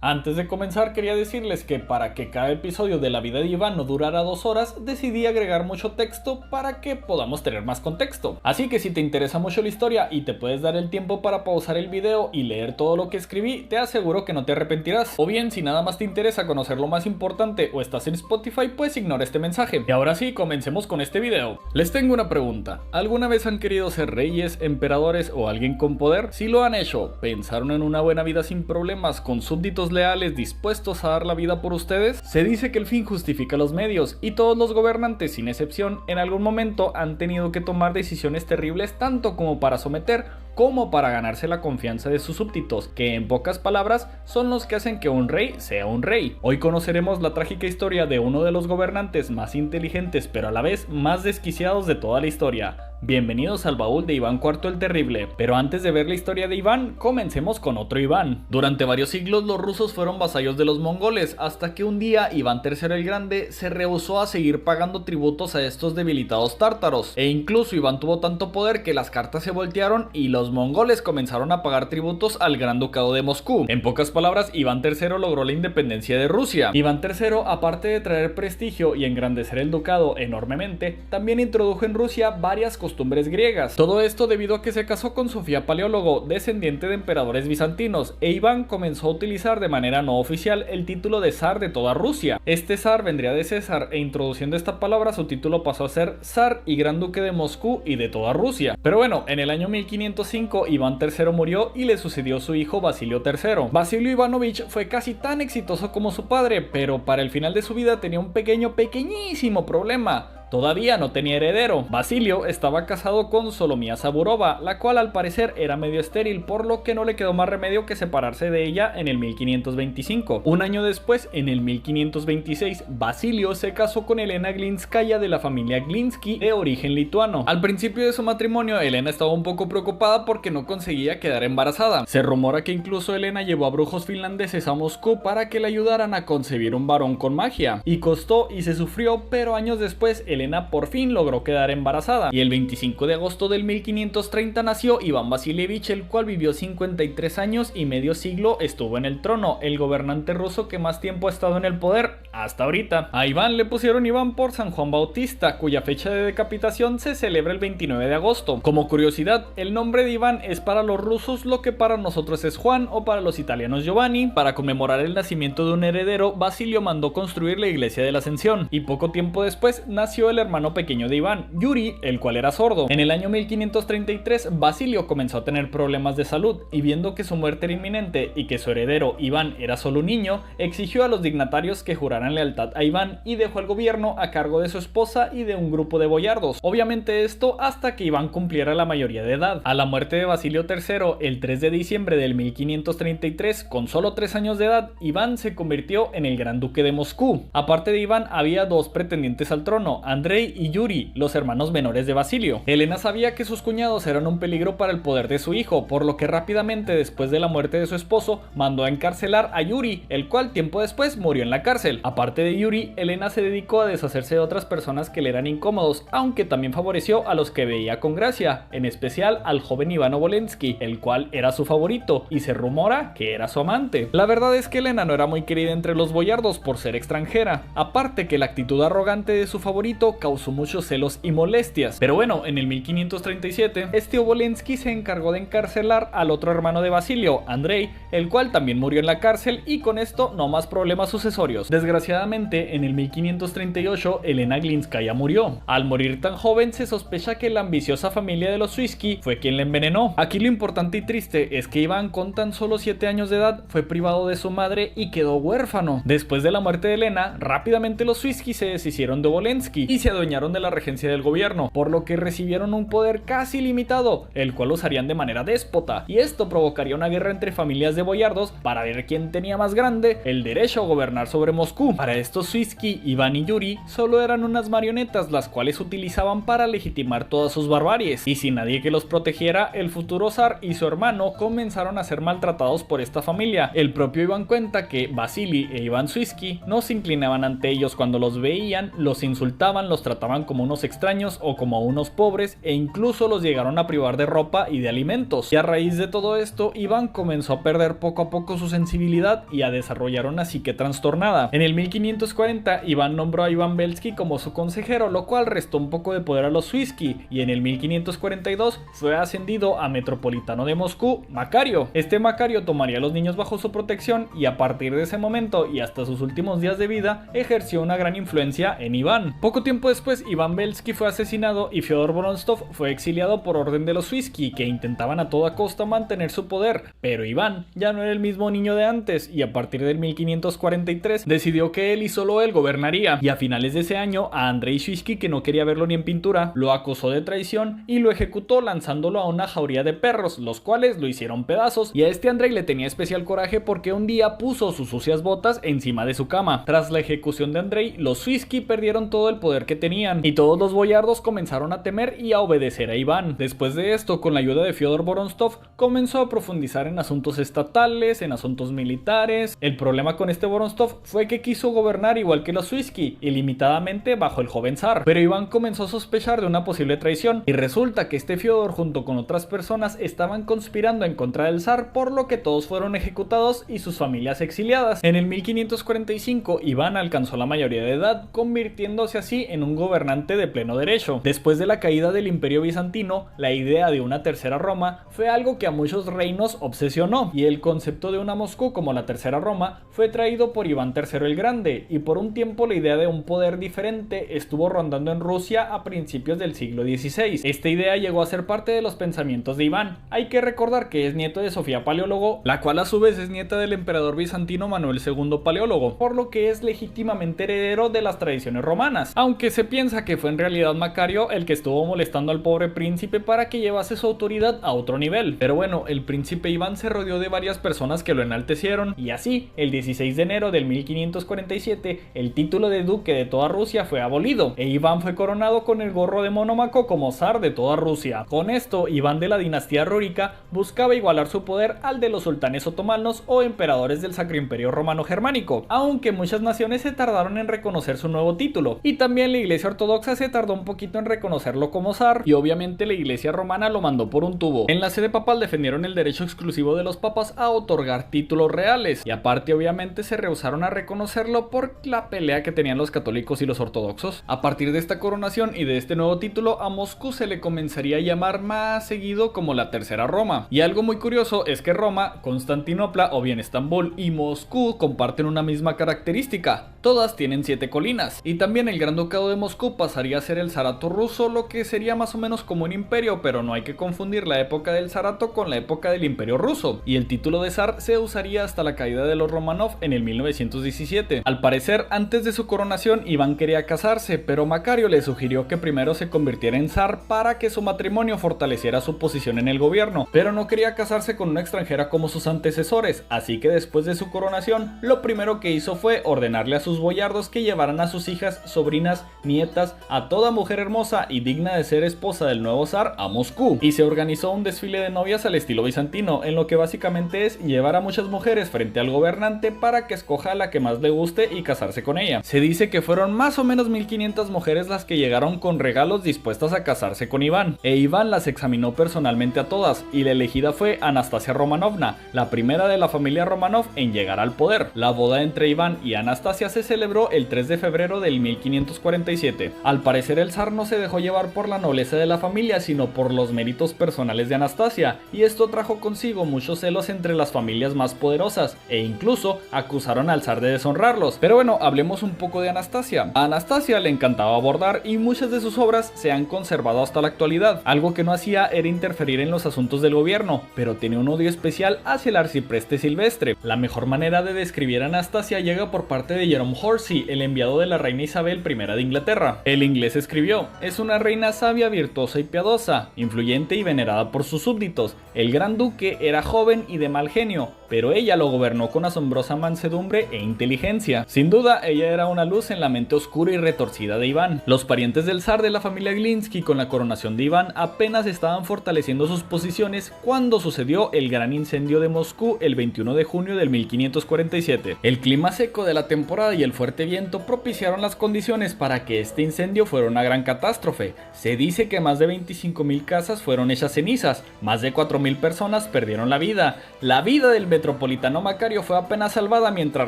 Antes de comenzar quería decirles que para que cada episodio de la vida de Iván no durara 2 horas, decidí agregar mucho texto para que podamos tener más contexto. Así que si te interesa mucho la historia y te puedes dar el tiempo para pausar el video y leer todo lo que escribí, te aseguro que no te arrepentirás. O bien, si nada más te interesa conocer lo más importante o estás en Spotify, pues ignora este mensaje. Y ahora sí, comencemos con este video. Les tengo una pregunta. ¿Alguna vez han querido ser reyes, emperadores o alguien con poder? Si lo han hecho, ¿pensaron en una buena vida sin problemas, con súbditos leales dispuestos a dar la vida por ustedes? Se dice que el fin justifica los medios y todos los gobernantes, sin excepción, en algún momento han tenido que tomar decisiones terribles tanto como para someter como para ganarse la confianza de sus súbditos, que en pocas palabras son los que hacen que un rey sea un rey. Hoy conoceremos la trágica historia de uno de los gobernantes más inteligentes pero a la vez más desquiciados de toda la historia. Bienvenidos al baúl de Iván IV el Terrible, pero antes de ver la historia de Iván, comencemos con otro Iván. Durante varios siglos los rusos fueron vasallos de los mongoles, hasta que un día Iván III el Grande se rehusó a seguir pagando tributos a estos debilitados tártaros, e incluso Iván tuvo tanto poder que las cartas se voltearon y los mongoles comenzaron a pagar tributos al Gran Ducado de Moscú. En pocas palabras, Iván III logró la independencia de Rusia. Iván III, aparte de traer prestigio y engrandecer el ducado enormemente, también introdujo en Rusia varias costumbres griegas. Todo esto debido a que se casó con Sofía Paleólogo, descendiente de emperadores bizantinos, e Iván comenzó a utilizar de manera no oficial el título de zar de toda Rusia. Este zar vendría de César, e introduciendo esta palabra su título pasó a ser zar y gran duque de Moscú y de toda Rusia. Pero bueno, en el año 1505 Iván III murió y le sucedió su hijo Basilio III. Basilio Ivanovich fue casi tan exitoso como su padre, pero para el final de su vida tenía un pequeñísimo problema. Todavía no tenía heredero. Basilio estaba casado con Solomía Saburova, la cual al parecer era medio estéril, por lo que no le quedó más remedio que separarse de ella en el 1525. Un año después, en el 1526, Basilio se casó con Elena Glinskaya de la familia Glinsky de origen lituano. Al principio de su matrimonio, Elena estaba un poco preocupada porque no conseguía quedar embarazada. Se rumora que incluso Elena llevó a brujos finlandeses a Moscú para que le ayudaran a concebir un varón con magia. Y costó y se sufrió, pero años después Elena por fin logró quedar embarazada, y el 25 de agosto del 1530 nació Iván Vasilievich, el cual vivió 53 años y medio siglo estuvo en el trono, el gobernante ruso que más tiempo ha estado en el poder hasta ahorita. A Iván le pusieron Iván por San Juan Bautista, cuya fecha de decapitación se celebra el 29 de agosto. Como curiosidad, el nombre de Iván es para los rusos lo que para nosotros es Juan o para los italianos Giovanni. Para conmemorar el nacimiento de un heredero, Basilio mandó construir la iglesia de la Ascensión, y poco tiempo después nació el hermano pequeño de Iván, Yuri, el cual era sordo. En el año 1533, Basilio comenzó a tener problemas de salud, y viendo que su muerte era inminente y que su heredero, Iván, era solo un niño, exigió a los dignatarios que juraran lealtad a Iván y dejó el gobierno a cargo de su esposa y de un grupo de boyardos. Obviamente esto hasta que Iván cumpliera la mayoría de edad. A la muerte de Basilio III, el 3 de diciembre del 1533, con solo 3 años de edad, Iván se convirtió en el gran duque de Moscú. Aparte de Iván, había 2 pretendientes al trono, Andrei y Yuri, los hermanos menores de Basilio. Elena sabía que sus cuñados eran un peligro para el poder de su hijo, por lo que rápidamente después de la muerte de su esposo, mandó a encarcelar a Yuri, el cual tiempo después murió en la cárcel. Aparte de Yuri, Elena se dedicó a deshacerse de otras personas que le eran incómodos, aunque también favoreció a los que veía con gracia, en especial al joven Iván Obolensky, el cual era su favorito, y se rumora que era su amante. La verdad es que Elena no era muy querida entre los boyardos por ser extranjera, aparte que la actitud arrogante de su favorito causó muchos celos y molestias. Pero bueno, en el 1537, este Obolensky se encargó de encarcelar al otro hermano de Basilio, Andrei, el cual también murió en la cárcel, y con esto no más problemas sucesorios. Desgraciadamente, en el 1538, Elena Glinskaya murió. Al morir tan joven, se sospecha que la ambiciosa familia de los Swisky fue quien la envenenó. Aquí lo importante y triste es que Iván, con tan solo 7 años de edad, fue privado de su madre y quedó huérfano. Después de la muerte de Elena, rápidamente los Swisky se deshicieron de Obolensky y se adueñaron de la regencia del gobierno, por lo que recibieron un poder casi ilimitado, el cual usarían de manera déspota, y esto provocaría una guerra entre familias de boyardos para ver quién tenía más grande el derecho a gobernar sobre Moscú. Para estos Swisky, Iván y Yuri solo eran unas marionetas las cuales utilizaban para legitimar todas sus barbaries, y sin nadie que los protegiera, el futuro zar y su hermano comenzaron a ser maltratados por esta familia. El propio Iván cuenta que Vasily e Iván Swisky no se inclinaban ante ellos cuando los veían, los insultaban, Iván los trataban como unos extraños o como unos pobres, e incluso los llegaron a privar de ropa y de alimentos. Y a raíz de todo esto, Iván comenzó a perder poco a poco su sensibilidad y a desarrollar una psique trastornada. En el 1540, Iván nombró a Iván Belsky como su consejero, lo cual restó un poco de poder a los Shuisky, y en el 1542 fue ascendido a metropolitano de Moscú, Macario. Este Macario tomaría a los niños bajo su protección y a partir de ese momento y hasta sus últimos días de vida ejerció una gran influencia en Iván. Poco tiempo después, Iván Belsky fue asesinado y Fyodor Vorontsov fue exiliado por orden de los Shuisky, que intentaban a toda costa mantener su poder, pero Iván ya no era el mismo niño de antes y a partir del 1543 decidió que él y solo él gobernaría, y a finales de ese año a Andrei Shuisky, que no quería verlo ni en pintura, lo acusó de traición y lo ejecutó lanzándolo a una jauría de perros, los cuales lo hicieron pedazos, y a este Andrei le tenía especial coraje porque un día puso sus sucias botas encima de su cama. Tras la ejecución de Andrei, los Shuisky perdieron todo el poder que tenían y todos los boyardos comenzaron a temer y a obedecer a Iván. Después de esto, con la ayuda de Fyodor Vorontsov, comenzó a profundizar en asuntos estatales, en asuntos militares. El problema con este Vorontsov fue que quiso gobernar igual que los Shuisky, ilimitadamente bajo el joven zar, pero Iván comenzó a sospechar de una posible traición y resulta que este Fyodor junto con otras personas estaban conspirando en contra del zar, por lo que todos fueron ejecutados y sus familias exiliadas. En el 1545 Iván alcanzó la mayoría de edad, convirtiéndose así en un gobernante de pleno derecho. Después de la caída del Imperio Bizantino, la idea de una tercera Roma fue algo que a muchos reinos obsesionó, y el concepto de una Moscú como la tercera Roma fue traído por Iván III el Grande, y por un tiempo la idea de un poder diferente estuvo rondando en Rusia a principios del siglo XVI. Esta idea llegó a ser parte de los pensamientos de Iván. Hay que recordar que es nieto de Sofía Paleólogo, la cual a su vez es nieta del emperador bizantino Manuel II Paleólogo, por lo que es legítimamente heredero de las tradiciones romanas, aunque se piensa que fue en realidad Macario el que estuvo molestando al pobre príncipe para que llevase su autoridad a otro nivel. Pero bueno, el príncipe Iván se rodeó de varias personas que lo enaltecieron, y así, el 16 de enero del 1547, el título de duque de toda Rusia fue abolido, e Iván fue coronado con el gorro de Mónaco como zar de toda Rusia. Con esto, Iván de la dinastía rúrica buscaba igualar su poder al de los sultanes otomanos o emperadores del Sacro Imperio Romano Germánico, aunque muchas naciones se tardaron en reconocer su nuevo título, y también la iglesia ortodoxa se tardó un poquito en reconocerlo como zar, y obviamente la iglesia romana lo mandó por un tubo. En la sede papal defendieron el derecho exclusivo de los papas a otorgar títulos reales, y aparte obviamente se rehusaron a reconocerlo por la pelea que tenían los católicos y los ortodoxos. A partir de esta coronación y de este nuevo título, a Moscú se le comenzaría a llamar más seguido como la tercera Roma. Y algo muy curioso es que Roma, Constantinopla o bien Estambul y Moscú comparten una misma característica: todas tienen 7 colinas. Y también el Gran Ducado de Moscú pasaría a ser el Zarato ruso, lo que sería más o menos como un imperio, pero no hay que confundir la época del Zarato con la época del Imperio ruso. Y el título de zar se usaría hasta la caída de los Romanov en el 1917. Al parecer, antes de su coronación, Iván quería casarse, pero Macario le sugirió que primero se convirtiera en zar para que su matrimonio fortaleciera su posición en el gobierno, pero no quería casarse con una extranjera como sus antecesores, así que después de su coronación, lo primero que hizo fue ordenarle a sus boyardos que llevaran a sus hijas, sobrinas, nietas, a toda mujer hermosa y digna de ser esposa del nuevo zar a Moscú, y se organizó un desfile de novias al estilo bizantino, en lo que básicamente es llevar a muchas mujeres frente al gobernante para que escoja a la que más le guste y casarse con ella. Se dice que fueron más o menos 1500 mujeres las que llegaron con regalos dispuestas a casarse con Iván, e Iván las examinó personalmente a todas, y la elegida fue Anastasia Romanovna, la primera de la familia Romanov en llegar al poder. La boda entre Iván y Anastasia se celebró el 3 de febrero del 1547. Al parecer el zar no se dejó llevar por la nobleza de la familia, sino por los méritos personales de Anastasia, y esto trajo consigo muchos celos entre las familias más poderosas, e incluso acusaron al zar de deshonrarlos. Pero bueno, hablemos un poco de Anastasia. A Anastasia le encantaba bordar y muchas de sus obras se han conservado hasta la actualidad. Algo que no hacía era interferir en los asuntos del gobierno, pero tenía un odio especial hacia el arcipreste Silvestre. La mejor manera de describir a Anastasia llega por parte de Jerome Horsey, el enviado de la reina Isabel I de Inglaterra. El inglés escribió: es una reina sabia, virtuosa y piadosa, influyente y venerada por sus súbditos. El gran duque era joven y de mal genio, pero ella lo gobernó con asombrosa mansedumbre e inteligencia. Sin duda, ella era una luz en la mente oscura y retorcida de Iván. Los parientes del zar de la familia Glinski con la coronación de Iván apenas estaban fortaleciendo sus posiciones cuando sucedió el gran incendio de Moscú el 21 de junio del 1547. El clima seco de la temporada y el fuerte viento propiciaron las condiciones para que este incendio fuera una gran catástrofe. Se dice que más de 25.000 casas fueron hechas cenizas, más de 4.000 personas perdieron la vida. La vida del metropolitano Macario fue apenas salvada mientras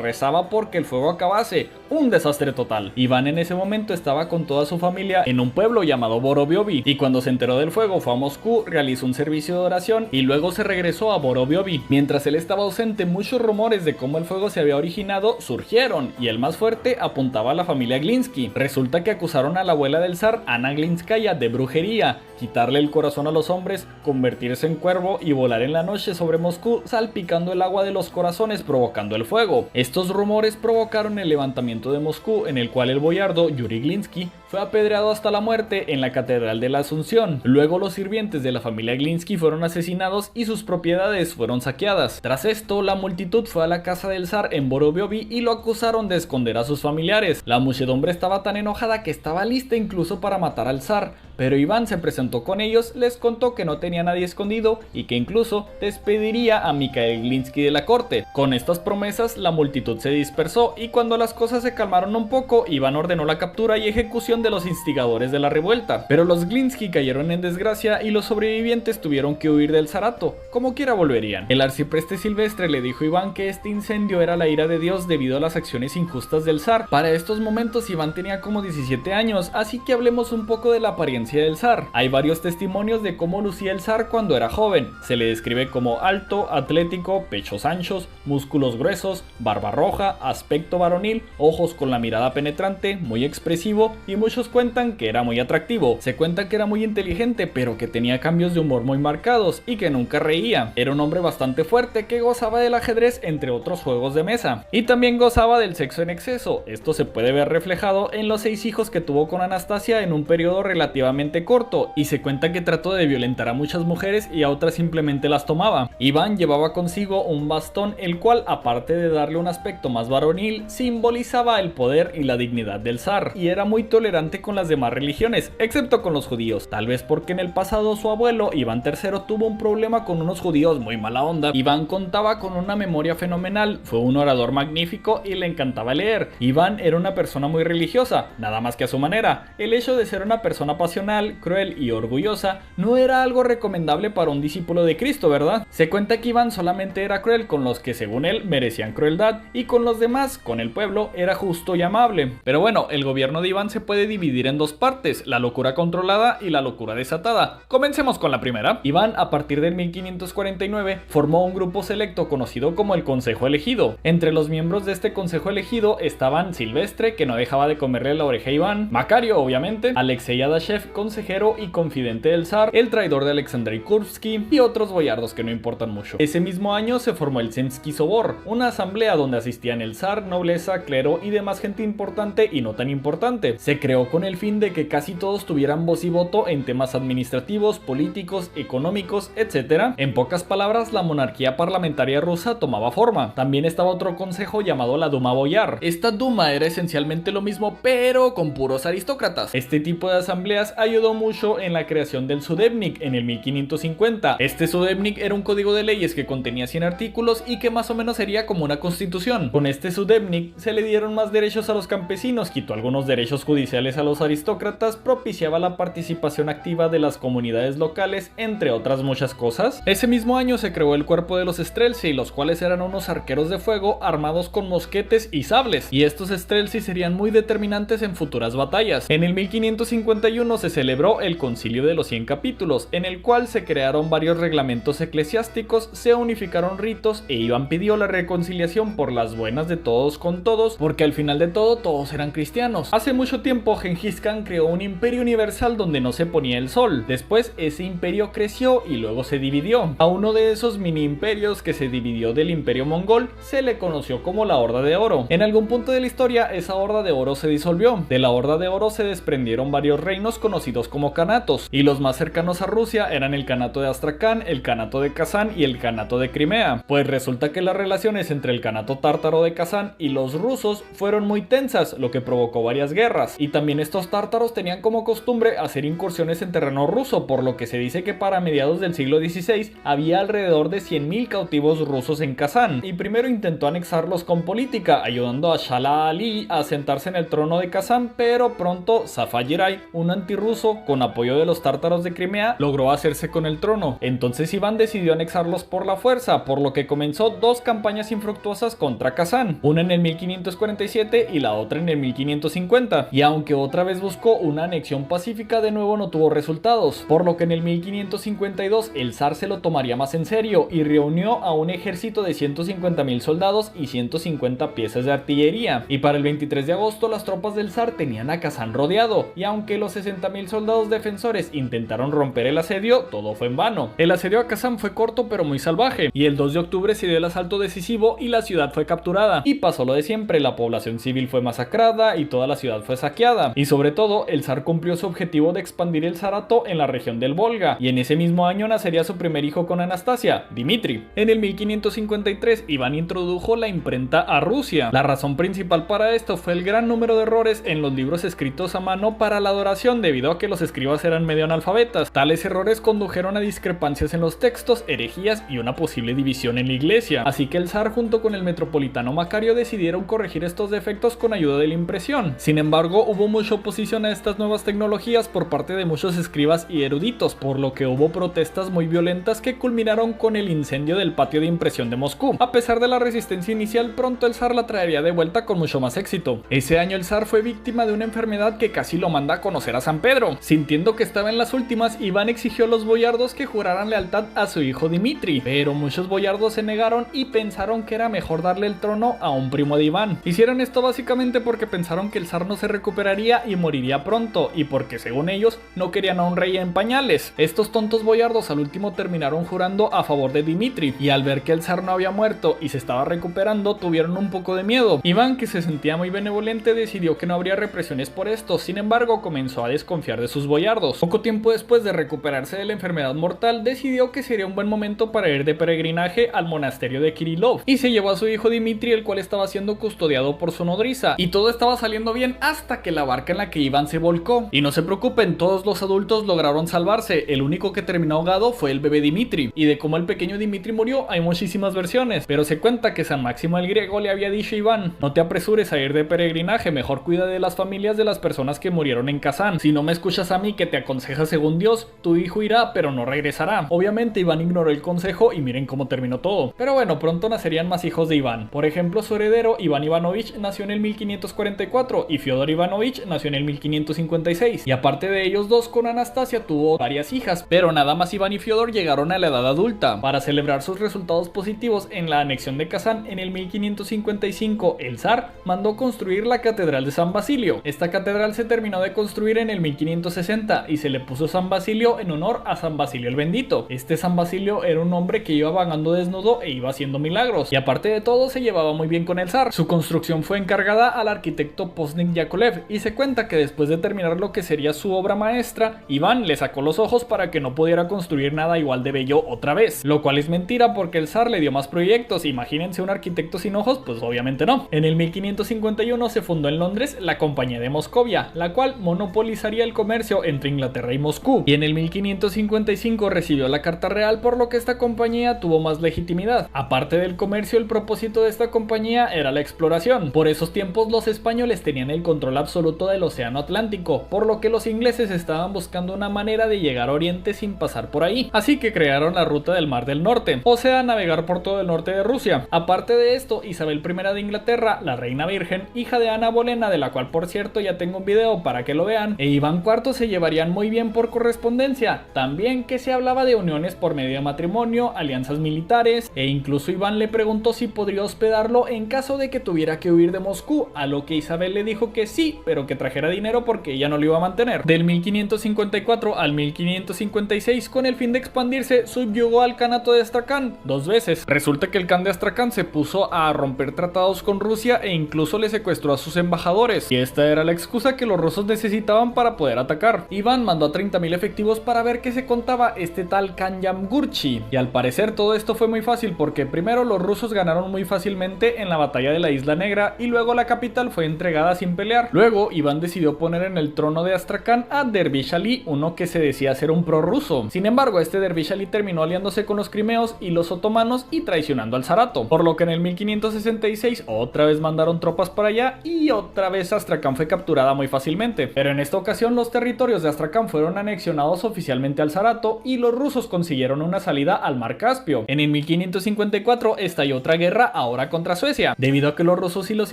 rezaba porque el fuego acabase. Un desastre total. Iván en ese momento estaba con toda su familia en un pueblo llamado Vorobiovi, y cuando se enteró del fuego fue a Moscú, realizó un servicio de oración y luego se regresó a Vorobiovi. Mientras él estaba ausente, muchos rumores de cómo el fuego se había originado surgieron, y el más fuerte apuntaba a la familia Glinski. Resulta que acusaron a la abuela del zar, Ana Glinskaya, de brujería, quitarle el corazón a los hombres, convertirse en cuervo y volar en la noche sobre Moscú, salpicando el agua de los corazones provocando el fuego. Estos rumores provocaron el levantamiento de Moscú, en el cual el boyardo Yuri Glinski fue apedreado hasta la muerte en la Catedral de la Asunción. Luego los sirvientes de la familia Glinski fueron asesinados y sus propiedades fueron saqueadas. Tras esto, la multitud fue a la casa del zar en Vorobiovi y lo acusaron de esconder a sus familiares. La muchedumbre estaba tan enojada que estaba lista incluso para matar al zar, pero Iván se presentó con ellos, les contó que no tenía nadie escondido y que incluso despediría a Mikhail Glinski de la corte. Con estas promesas, la multitud se dispersó y cuando las cosas se calmaron un poco, Iván ordenó la captura y ejecución de los instigadores de la revuelta. Pero los Glinski cayeron en desgracia y los sobrevivientes tuvieron que huir del zarato. Como quiera volverían. El arcipreste Silvestre le dijo a Iván que este incendio era la ira de Dios debido a las acciones injustas del zar. Para estos momentos Iván tenía como 17 años, así que hablemos un poco de la apariencia del zar. Hay varios testimonios de cómo lucía el zar cuando era joven. Se le describe como alto, atlético, pechos anchos, músculos gruesos, barba roja, aspecto varonil, ojos con la mirada penetrante, muy expresivo, y muchos cuentan que era muy atractivo. Se cuenta que era muy inteligente, pero que tenía cambios de humor muy marcados y que nunca reía. Era un hombre bastante fuerte que gozaba del ajedrez entre otros juegos de mesa. Y también gozaba del sexo en exceso. Esto se puede ver reflejado en los 6 hijos que tuvo con Anastasia en un periodo relativamente corto, y se cuenta que trató de violentar a muchas mujeres y a otras simplemente las tomaba. Iván llevaba consigo un bastón, el cual, aparte de darle un aspecto más varonil, simbolizaba el poder y la dignidad del zar, y era muy tolerante con las demás religiones, excepto con los judíos, tal vez porque en el pasado su abuelo, Iván III, tuvo un problema con unos judíos muy mala onda. Iván contaba con una memoria fenomenal, fue un orador magnífico y le encantaba leer. Iván era una persona muy religiosa, nada más que a su manera. El hecho de ser una persona pasional, cruel y orgullosa no era algo recomendable para un discípulo de Cristo, ¿verdad? Se cuenta que Iván solamente era cruel con los que según él merecían crueldad, y con los demás, con el pueblo, era justo y amable. Pero bueno, el gobierno de Iván se puede dividir en dos partes, la locura controlada y la locura desatada. Comencemos con la primera. Iván, a partir del 1549, formó un grupo selecto conocido como el Consejo Elegido. Entre los miembros de este Consejo Elegido estaban Silvestre, que no dejaba de comerle la oreja a Iván, Macario, obviamente, Alexei Adashev, consejero y confidente del zar, el traidor de Alexandrei Kursky y otros boyardos que no importan mucho. Ese mismo año se formó el Zemsky Sobor, una asamblea donde asistían el zar, nobleza, clero y demás gente importante y no tan importante. Se creó con el fin de que casi todos tuvieran voz y voto en temas administrativos, políticos, económicos, etc. En pocas palabras, la monarquía parlamentaria rusa tomaba forma. También estaba otro consejo llamado la Duma Boyar. Esta Duma era esencialmente lo mismo, pero con puros aristócratas. Este tipo de asambleas ayudó mucho en la creación del Sudebnik en el 1550. Este Sudebnik era un código de leyes que contenía 100 artículos y que más o menos sería como una constitución. Con este Sudebnik se le dieron más derechos a los campesinos, quitó algunos derechos judiciales a los aristócratas, propiciaba la participación activa de las comunidades locales, entre otras muchas cosas. Ese mismo año se creó el cuerpo de los Streltsy, los cuales eran unos arqueros de fuego armados con mosquetes y sables, y estos Streltsy serían muy determinantes en futuras batallas. En el 1551 se celebró el Concilio de los 100 capítulos, en el cual se crearon varios reglamentos eclesiásticos, se unificaron ritos e Iván pidió la reconciliación por las buenas de todos con todos, porque al final de todo todos eran cristianos. Hace mucho tiempo Gengis Khan creó un imperio universal donde no se ponía el sol. Después ese imperio creció y luego se dividió. A uno de esos mini imperios que se dividió del imperio mongol se le conoció como la Horda de Oro. En algún punto de la historia esa Horda de Oro se disolvió. De la Horda de Oro se desprendieron varios reinos conocidos conocidos como kanatos, y los más cercanos a Rusia eran el kanato de Astracán, el kanato de Kazán y el kanato de Crimea. Pues resulta que las relaciones entre el kanato tártaro de Kazán y los rusos fueron muy tensas, lo que provocó varias guerras, y también estos tártaros tenían como costumbre hacer incursiones en terreno ruso, por lo que se dice que para mediados del siglo XVI había alrededor de 100.000 cautivos rusos en Kazán, y primero intentó anexarlos con política, ayudando a Shah Ali a sentarse en el trono de Kazán, pero pronto Safa Giray, un antirruso con apoyo de los tártaros de Crimea, logró hacerse con el trono. Entonces Iván decidió anexarlos por la fuerza, por lo que comenzó dos campañas infructuosas contra Kazán, una en el 1547 y la otra en el 1550, y aunque otra vez buscó una anexión pacífica, de nuevo no tuvo resultados, por lo que en el 1552 el zar se lo tomaría más en serio y reunió a un ejército de 150.000 soldados y 150 piezas de artillería, y para el 23 de agosto las tropas del zar tenían a Kazán rodeado, y aunque los 60.000 soldados defensores intentaron romper el asedio, todo fue en vano. El asedio a Kazán fue corto pero muy salvaje, y el 2 de octubre se dio el asalto decisivo y la ciudad fue capturada, y pasó lo de siempre, la población civil fue masacrada y toda la ciudad fue saqueada, y sobre todo el zar cumplió su objetivo de expandir el zarato en la región del Volga, y en ese mismo año nacería su primer hijo con Anastasia, Dmitri. En el 1553 Iván introdujo la imprenta a Rusia. La razón principal para esto fue el gran número de errores en los libros escritos a mano para la adoración, debido a que los escribas eran medio analfabetas. Tales errores condujeron a discrepancias en los textos, herejías y una posible división en la iglesia, así que el zar junto con el metropolitano Macario decidieron corregir estos defectos con ayuda de la impresión. Sin embargo, hubo mucha oposición a estas nuevas tecnologías por parte de muchos escribas y eruditos, por lo que hubo protestas muy violentas que culminaron con el incendio del patio de impresión de Moscú. A pesar de la resistencia inicial, pronto el zar la traería de vuelta con mucho más éxito. Ese año el zar fue víctima de una enfermedad que casi lo manda a conocer a San Pedro. Sintiendo que estaba en las últimas, Iván exigió a los boyardos que juraran lealtad a su hijo Dmitri, pero muchos boyardos se negaron y pensaron que era mejor darle el trono a un primo de Iván. Hicieron esto básicamente porque pensaron que el zar no se recuperaría y moriría pronto, y porque según ellos no querían a un rey en pañales. Estos tontos boyardos al último terminaron jurando a favor de Dmitri, y al ver que el zar no había muerto y se estaba recuperando, tuvieron un poco de miedo. Iván, que se sentía muy benevolente, decidió que no habría represiones por esto. Sin embargo, comenzó a desconfiar de sus boyardos. Poco tiempo después de recuperarse de la enfermedad mortal, decidió que sería un buen momento para ir de peregrinaje al monasterio de Kirillov, y se llevó a su hijo Dmitri, el cual estaba siendo custodiado por su nodriza, y todo estaba saliendo bien hasta que la barca en la que iban se volcó. Y no se preocupen, todos los adultos lograron salvarse, el único que terminó ahogado fue el bebé Dmitri, y de cómo el pequeño Dmitri murió hay muchísimas versiones, pero se cuenta que San Máximo el Griego le había dicho a Iván: no te apresures a ir de peregrinaje, mejor cuida de las familias de las personas que murieron en Kazán. Si no me escuchas a mí que te aconseja según Dios, tu hijo irá pero no regresará. Obviamente Iván ignoró el consejo y miren cómo terminó todo. Pero bueno, pronto nacerían más hijos de Iván. Por ejemplo, su heredero Iván Ivanovich nació en el 1544 y Fiodor Ivanovich nació en el 1556, y aparte de ellos dos, con Anastasia tuvo varias hijas, pero nada más Iván y Fiodor llegaron a la edad adulta. Para celebrar sus resultados positivos en la anexión de Kazán en el 1555, el zar mandó construir la catedral de San Basilio. Esta catedral se terminó de construir en el 1560 y se le puso San Basilio en honor a San Basilio el Bendito. Este San Basilio era un hombre que iba vagando desnudo e iba haciendo milagros, y aparte de todo se llevaba muy bien con el zar. Su construcción fue encargada al arquitecto Postnik Yakolev, y se cuenta que después de terminar lo que sería su obra maestra, Iván le sacó los ojos para que no pudiera construir nada igual de bello otra vez, lo cual es mentira porque el zar le dio más proyectos. Imagínense un arquitecto sin ojos, pues obviamente no. En el 1551 se fundó en Londres la Compañía de Moscovia, la cual monopolizaría el comercio entre Inglaterra y Moscú, y en el 1555 recibió la Carta Real, por lo que esta compañía tuvo más legitimidad. Aparte del comercio, el propósito de esta compañía era la exploración. Por esos tiempos los españoles tenían el control absoluto del océano Atlántico, por lo que los ingleses estaban buscando una manera de llegar a Oriente sin pasar por ahí, así que crearon la ruta del Mar del Norte, o sea, navegar por todo el norte de Rusia. Aparte de esto, Isabel I de Inglaterra, la reina virgen, hija de Ana Bolena, de la cual por cierto ya tengo un video para que lo vean, e Iván IV se llevarían muy bien por correspondencia. También que se hablaba de uniones por medio de matrimonio, alianzas militares, e incluso Iván le preguntó si podría hospedarlo en caso de que tuviera que huir de Moscú, a lo que Isabel le dijo que sí, pero que trajera dinero porque ella no lo iba a mantener. Del 1554 al 1556, con el fin de expandirse, subyugó al Kanato de Astracán 2 veces. Resulta que el Khan de Astracán se puso a romper tratados con Rusia e incluso le secuestró a sus embajadores, y esta era la excusa que los rusos necesitaban para poder poder atacar. Iván mandó a 30.000 efectivos para ver qué se contaba este tal Kanyamgurchi, y al parecer todo esto fue muy fácil porque primero los rusos ganaron muy fácilmente en la batalla de la Isla Negra y luego la capital fue entregada sin pelear. Luego Iván decidió poner en el trono de Astracán a Dervish Ali, uno que se decía ser un prorruso. Sin embargo, este Dervish Ali terminó aliándose con los crimeos y los otomanos y traicionando al zarato, por lo que en el 1566 otra vez mandaron tropas para allá y otra vez Astracán fue capturada muy fácilmente. Pero en esta ocasión los territorios de Astracán fueron anexionados oficialmente al zarato y los rusos consiguieron una salida al mar Caspio. En el 1554 estalló otra guerra, ahora contra Suecia. Debido a que los rusos y los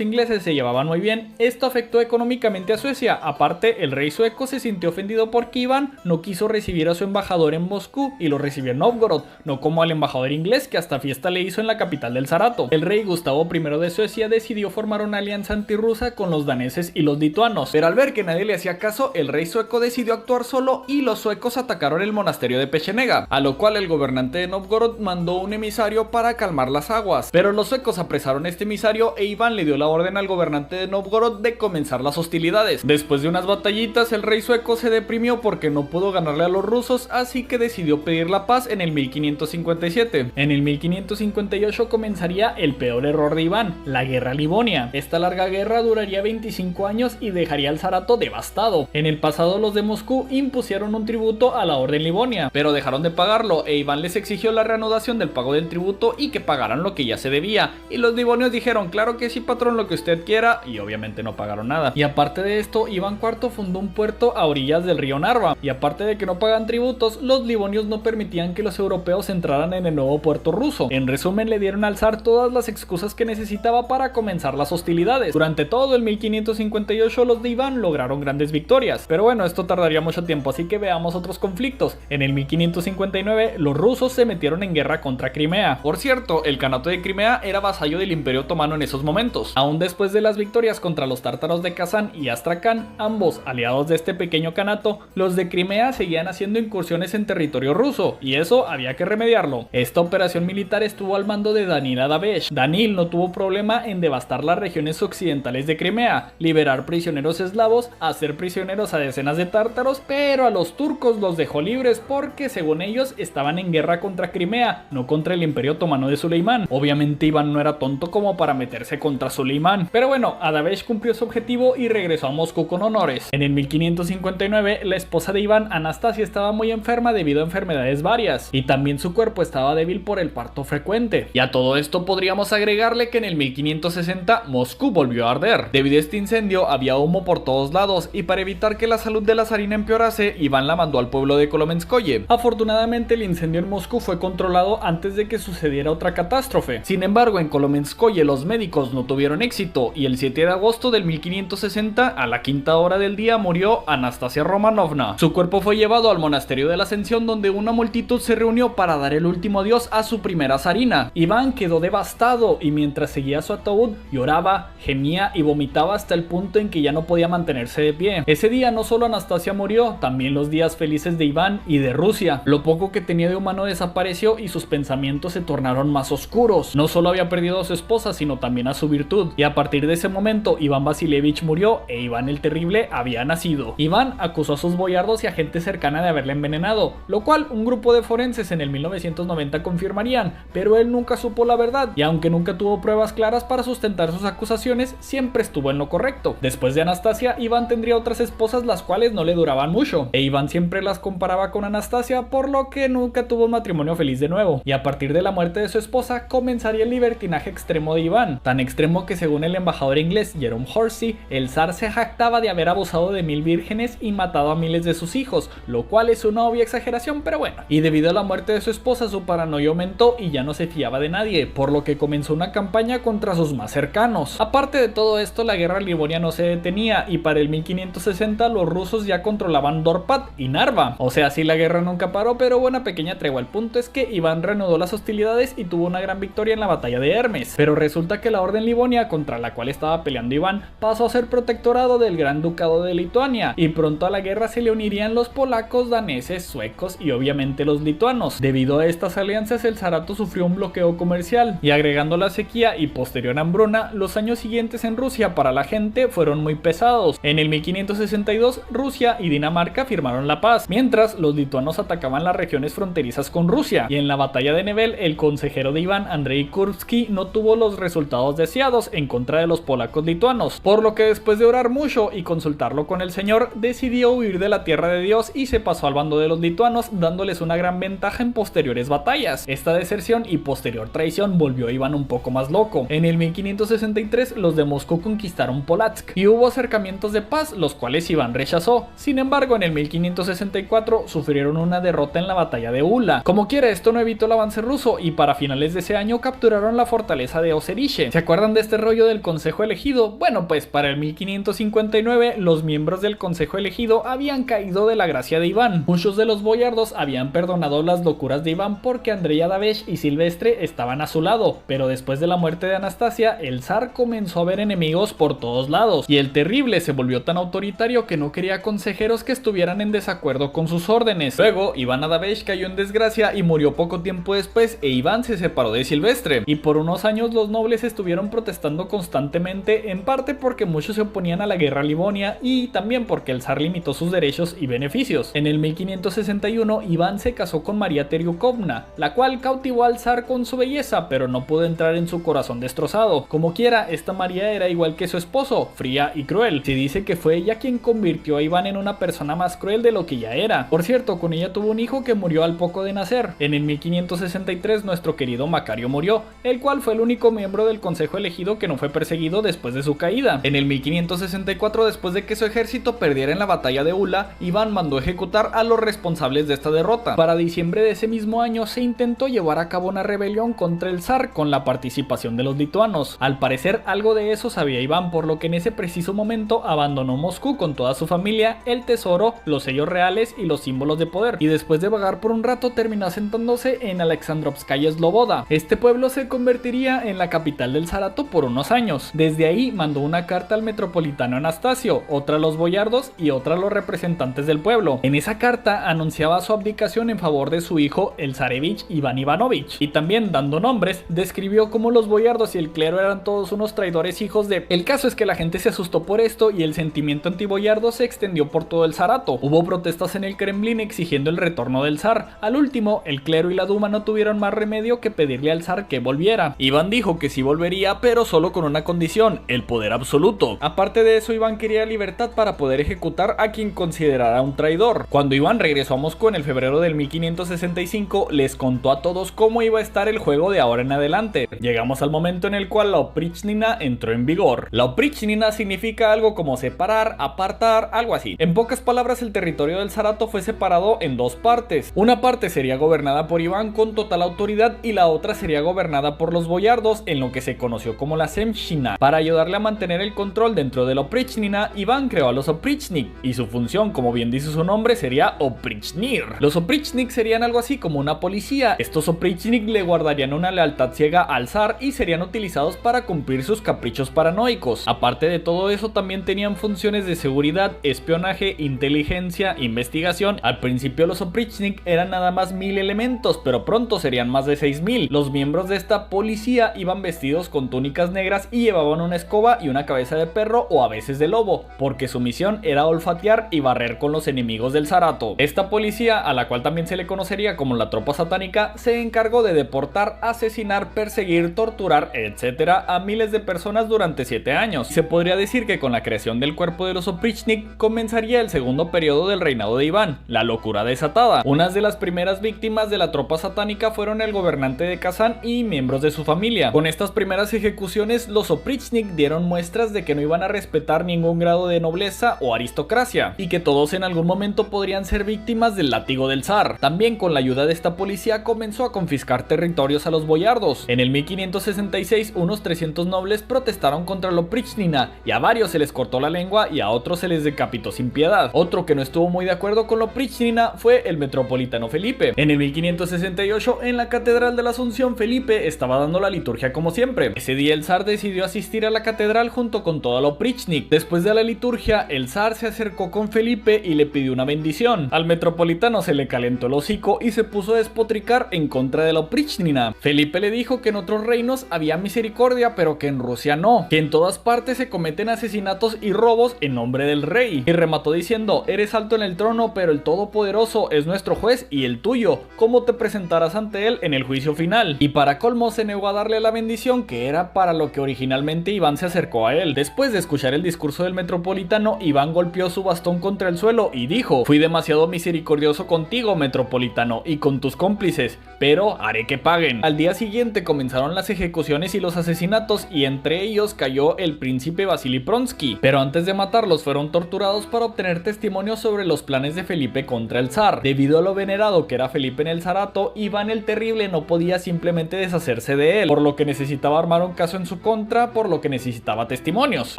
ingleses se llevaban muy bien, esto afectó económicamente a Suecia. Aparte, el rey sueco se sintió ofendido porque Iván no quiso recibir a su embajador en Moscú y lo recibió en Novgorod, no como al embajador inglés que hasta fiesta le hizo en la capital del zarato. El rey Gustavo I de Suecia decidió formar una alianza antirrusa con los daneses y los lituanos, pero al ver que nadie le hacía caso, el rey sueco decidió actuar solo y los suecos atacaron el monasterio de Pechenega, a lo cual el gobernante de Novgorod mandó un emisario para calmar las aguas, pero los suecos apresaron este emisario e Iván le dio la orden al gobernante de Novgorod de comenzar las hostilidades. Después de unas batallitas, el rey sueco se deprimió porque no pudo ganarle a los rusos, así que decidió pedir la paz en el 1557. En el 1558 comenzaría el peor error de Iván, la guerra Livonia. Esta larga guerra duraría 25 años y dejaría al zarato devastado. En el pasado los de Moscú impusieron un tributo a la orden Livonia, pero dejaron de pagarlo e Iván les exigió la reanudación del pago del tributo y que pagaran lo que ya se debía, y los livonios dijeron claro que sí patrón, lo que usted quiera, y obviamente no pagaron nada. Y aparte de esto, Iván IV fundó un puerto a orillas del río Narva, y aparte de que no pagan tributos, los livonios no permitían que los europeos entraran en el nuevo puerto ruso. En resumen, le dieron al zar todas las excusas que necesitaba para comenzar las hostilidades. Durante todo el 1558 los de Iván lograron grandes victorias, pero bueno, esto tardaría mucho tiempo, así que veamos otros conflictos. En el 1559 los rusos se metieron en guerra contra Crimea. Por cierto, el Kanato de Crimea era vasallo del Imperio Otomano en esos momentos. Aún después de las victorias contra los tártaros de Kazán y Astracán, ambos aliados de este pequeño Kanato, los de Crimea seguían haciendo incursiones en territorio ruso, y eso había que remediarlo. Esta operación militar estuvo al mando de Danil Adabesh. Danil no tuvo problema en devastar las regiones occidentales de Crimea, liberar prisioneros eslavos, hacer prisioneros a decenas de tártaros, pero a los turcos los dejó libres porque según ellos estaban en guerra contra Crimea, no contra el Imperio Otomano de Suleimán. Obviamente Iván no era tonto como para meterse contra Suleimán, pero bueno, Adabesh cumplió su objetivo y regresó a Moscú con honores. En el 1559 la esposa de Iván, Anastasia, estaba muy enferma debido a enfermedades varias, y también su cuerpo estaba débil por el parto frecuente. Y a todo esto podríamos agregarle que en el 1560 Moscú volvió a arder. Debido a este incendio había humo por todos lados, y para evitar que la salud de la zarina empeorase, Iván la mandó al pueblo de Kolomenskoye. Afortunadamente el incendio en Moscú fue controlado antes de que sucediera otra catástrofe. Sin embargo, en Kolomenskoye los médicos no tuvieron éxito, y el 7 de agosto del 1560 a la quinta hora del día murió Anastasia Romanovna. Su cuerpo fue llevado al monasterio de la Ascensión, donde una multitud se reunió para dar el último adiós a su primera zarina. Iván quedó devastado y mientras seguía su ataúd lloraba, gemía y vomitaba hasta el punto en que ya no podía mantenerse de pie. Ese día no solo Anastasia murió, también los días felices de Iván y de Rusia. Lo poco que tenía de humano desapareció y sus pensamientos se tornaron más oscuros. No solo había perdido a su esposa, sino también a su virtud. Y a partir de ese momento, Iván Vasilievich murió e Iván el Terrible había nacido. Iván acusó a sus boyardos y a gente cercana de haberle envenenado, lo cual un grupo de forenses en el 1990 confirmarían, pero él nunca supo la verdad, y aunque nunca tuvo pruebas claras para sustentar sus acusaciones, siempre estuvo en lo correcto. Después de Anastasia, Iván tendría otras esposas, las cuales no le duraban mucho, e Iván siempre las comparaba con Anastasia, por lo que nunca tuvo un matrimonio feliz de nuevo. Y a partir de la muerte de su esposa, comenzaría el libertinaje extremo de Iván, tan extremo que según el embajador inglés Jerome Horsey, el zar se jactaba de haber abusado de 1000 vírgenes y matado a miles de sus hijos, lo cual es una obvia exageración, pero bueno. Y debido a la muerte de su esposa, su paranoia aumentó y ya no se fiaba de nadie, por lo que comenzó una campaña contra sus más cercanos. Aparte de todo esto, la guerra livonia no se detenía, y para el 1560 los rusos ya controlaban Dorpat y Narva. O sea, sí, la guerra nunca paró, pero hubo una pequeña tregua. El punto es que Iván reanudó las hostilidades y tuvo una gran victoria en la batalla de Hermes. Pero resulta que la orden livonia, contra la cual estaba peleando Iván, pasó a ser protectorado del Gran Ducado de Lituania, y pronto a la guerra se le unirían los polacos, daneses, suecos y obviamente los lituanos. Debido a estas alianzas, el zarato sufrió un bloqueo comercial, y agregando la sequía y posterior hambruna, los años siguientes en Rusia para la gente fueron muy pesados. En el 1562 Unidos, Rusia y Dinamarca firmaron la paz, mientras los lituanos atacaban las regiones fronterizas con Rusia, y en la batalla de Nevel el consejero de Iván, Andrei Kurbsky, no tuvo los resultados deseados en contra de los polacos lituanos, por lo que después de orar mucho y consultarlo con el señor, decidió huir de la tierra de Dios y se pasó al bando de los lituanos, dándoles una gran ventaja en posteriores batallas. Esta deserción y posterior traición volvió a Iván un poco más loco. En el 1563 los de Moscú conquistaron Polotsk y hubo acercamientos de paz, los cuales Iván rechazó. Sin embargo, en el 1564 sufrieron una derrota en la batalla de Ula. Como quiera, esto no evitó el avance ruso y para finales de ese año capturaron la fortaleza de Oseriche. ¿Se acuerdan de este rollo del consejo elegido? Bueno, pues para el 1559 los miembros del consejo elegido habían caído de la gracia de Iván. Muchos de los boyardos habían perdonado las locuras de Iván porque Andrei Adavesh y Silvestre estaban a su lado, pero después de la muerte de Anastasia, el zar comenzó a ver enemigos por todos lados, y el terrible se volvió tan autoritario que no quería consejeros que estuvieran en desacuerdo con sus órdenes. Luego, Iván Adavesh cayó en desgracia y murió poco tiempo después, e Iván se separó de Silvestre, y por unos años los nobles estuvieron protestando constantemente, en parte porque muchos se oponían a la guerra livonia y también porque el zar limitó sus derechos y beneficios. En el 1561 Iván se casó con María Teriukovna, la cual cautivó al zar con su belleza, pero no pudo entrar en su corazón destrozado. Como quiera, esta María era igual que su esposo, fría y cruel. Se dice que fue ella quien convirtió a Iván en una persona más cruel de lo que ya era. Por cierto, con ella tuvo un hijo que murió al poco de nacer. En el 1563 nuestro querido Macario murió, el cual fue el único miembro del consejo elegido que no fue perseguido después de su caída. En el 1564, después de que su ejército perdiera en la batalla de Ula, Iván mandó ejecutar a los responsables de esta derrota. Para diciembre de ese mismo año se intentó llevar a cabo una rebelión contra el zar con la participación de los lituanos. Al parecer algo de eso sabía Iván, por lo que en ese preciso momento abandonó Moscú con toda su familia, el tesoro, los sellos reales y los símbolos de poder, y después de vagar por un rato terminó asentándose en Alexandrovskaya Sloboda. Este pueblo se convertiría en la capital del zarato por unos años. Desde ahí mandó una carta al metropolitano Anastasio, otra a los boyardos y otra a los representantes del pueblo. En esa carta anunciaba su abdicación en favor de su hijo el zarevich Iván Ivanovich, y también, dando nombres, describió cómo los boyardos y el clero eran todos unos traidores hijos de... El caso es que la gente se asustó por esto y el sentimiento antiboyardo se extendió por todo el zarato. Hubo protestas en el Kremlin exigiendo el retorno del zar. Al último, el clero y la duma no tuvieron más remedio que pedirle al zar que volviera. Iván dijo que sí volvería, pero solo con una condición: el poder absoluto. Aparte de eso, Iván quería libertad para poder ejecutar a quien considerara un traidor. Cuando Iván regresó a Moscú en el febrero del 1565, les contó a todos cómo iba a estar el juego de ahora en adelante. Llegamos al momento en el cual la oprichnina entró en vigor. La oprichnina significa algo como separar, apartar, algo así. En pocas palabras, el territorio del zarato fue separado en dos partes. Una parte sería gobernada por Iván con total autoridad y la otra sería gobernada por los boyardos, en lo que se conoció como la Zemshina. Para ayudarle a mantener el control dentro de la oprichnina, Iván creó a los oprichnik, y su función, como bien dice su nombre, sería oprichnir. Los oprichnik serían algo así como una policía. Estos oprichnik le guardarían una lealtad ciega al zar y serían utilizados para cumplir sus caprichos paranoicos. Aparte de todo eso, también tenían funciones de seguridad, espionaje, inteligencia, investigación. Al principio los oprichnik eran nada más 1000 elementos, pero pronto serían más de 6000. Los miembros de esta policía iban vestidos con túnicas negras y llevaban una escoba y una cabeza de perro o a veces de lobo, porque su misión era olfatear y barrer con los enemigos del zarato. Esta policía, a la cual también se le conocería como la tropa satánica, se encargó de deportar, asesinar, perseguir, torturar, etc. a miles de personas durante 7 años. Se podría decir que con la creación del cuerpo de los oprichnik comenzaría el segundo periodo del reinado de Iván, la locura desatada. Unas de las primeras víctimas de la tropa satánica fueron el gobernante de Kazán y miembros de su familia. Con estas primeras ejecuciones, los oprichnik dieron muestras de que no iban a respetar ningún grado de nobleza o aristocracia, y que todos en algún momento podrían ser víctimas del látigo del zar. También, con la ayuda de esta policía, comenzó a confiscar territorios a los boyardos. En el 1566, unos 300 nobles protestaron contra la oprichnina, y a varios se les cortó la lengua y a otros se les decapitó sin piedad. Otro que no estuvo muy de acuerdo con la oprichnina fue el metropolitano Felipe. En el 1568, en la Catedral de la Asunción, Felipe estaba dando la liturgia como siempre. Ese día el zar decidió asistir a la catedral junto con toda la oprichnik. Después de la liturgia, el zar se acercó con Felipe y le pidió una bendición. Al metropolitano se le calentó el hocico y se puso a despotricar en contra de la oprichnina. Felipe le dijo que en otros reinos había misericordia, pero que en Rusia no, que en todas partes se cometen asesinatos y robos en nombre del rey rey, y remató diciendo: eres alto en el trono, pero el Todopoderoso es nuestro juez y el tuyo. ¿Cómo te presentarás ante él en el juicio final? Y para colmo se negó a darle la bendición, que era para lo que originalmente Iván se acercó a él. Después de escuchar el discurso del metropolitano, Iván golpeó su bastón contra el suelo y dijo: fui demasiado misericordioso contigo, metropolitano, y con tus cómplices, pero haré que paguen. Al día siguiente comenzaron las ejecuciones y los asesinatos, y entre ellos cayó el príncipe Vasily Pronsky, pero antes de matarlos fueron torturados para obtener testimonios sobre los planes de Felipe contra el zar. Debido a lo venerado que era Felipe en el zarato, Iván el Terrible no podía simplemente deshacerse de él, por lo que necesitaba armar un caso en su contra, por lo que necesitaba testimonios.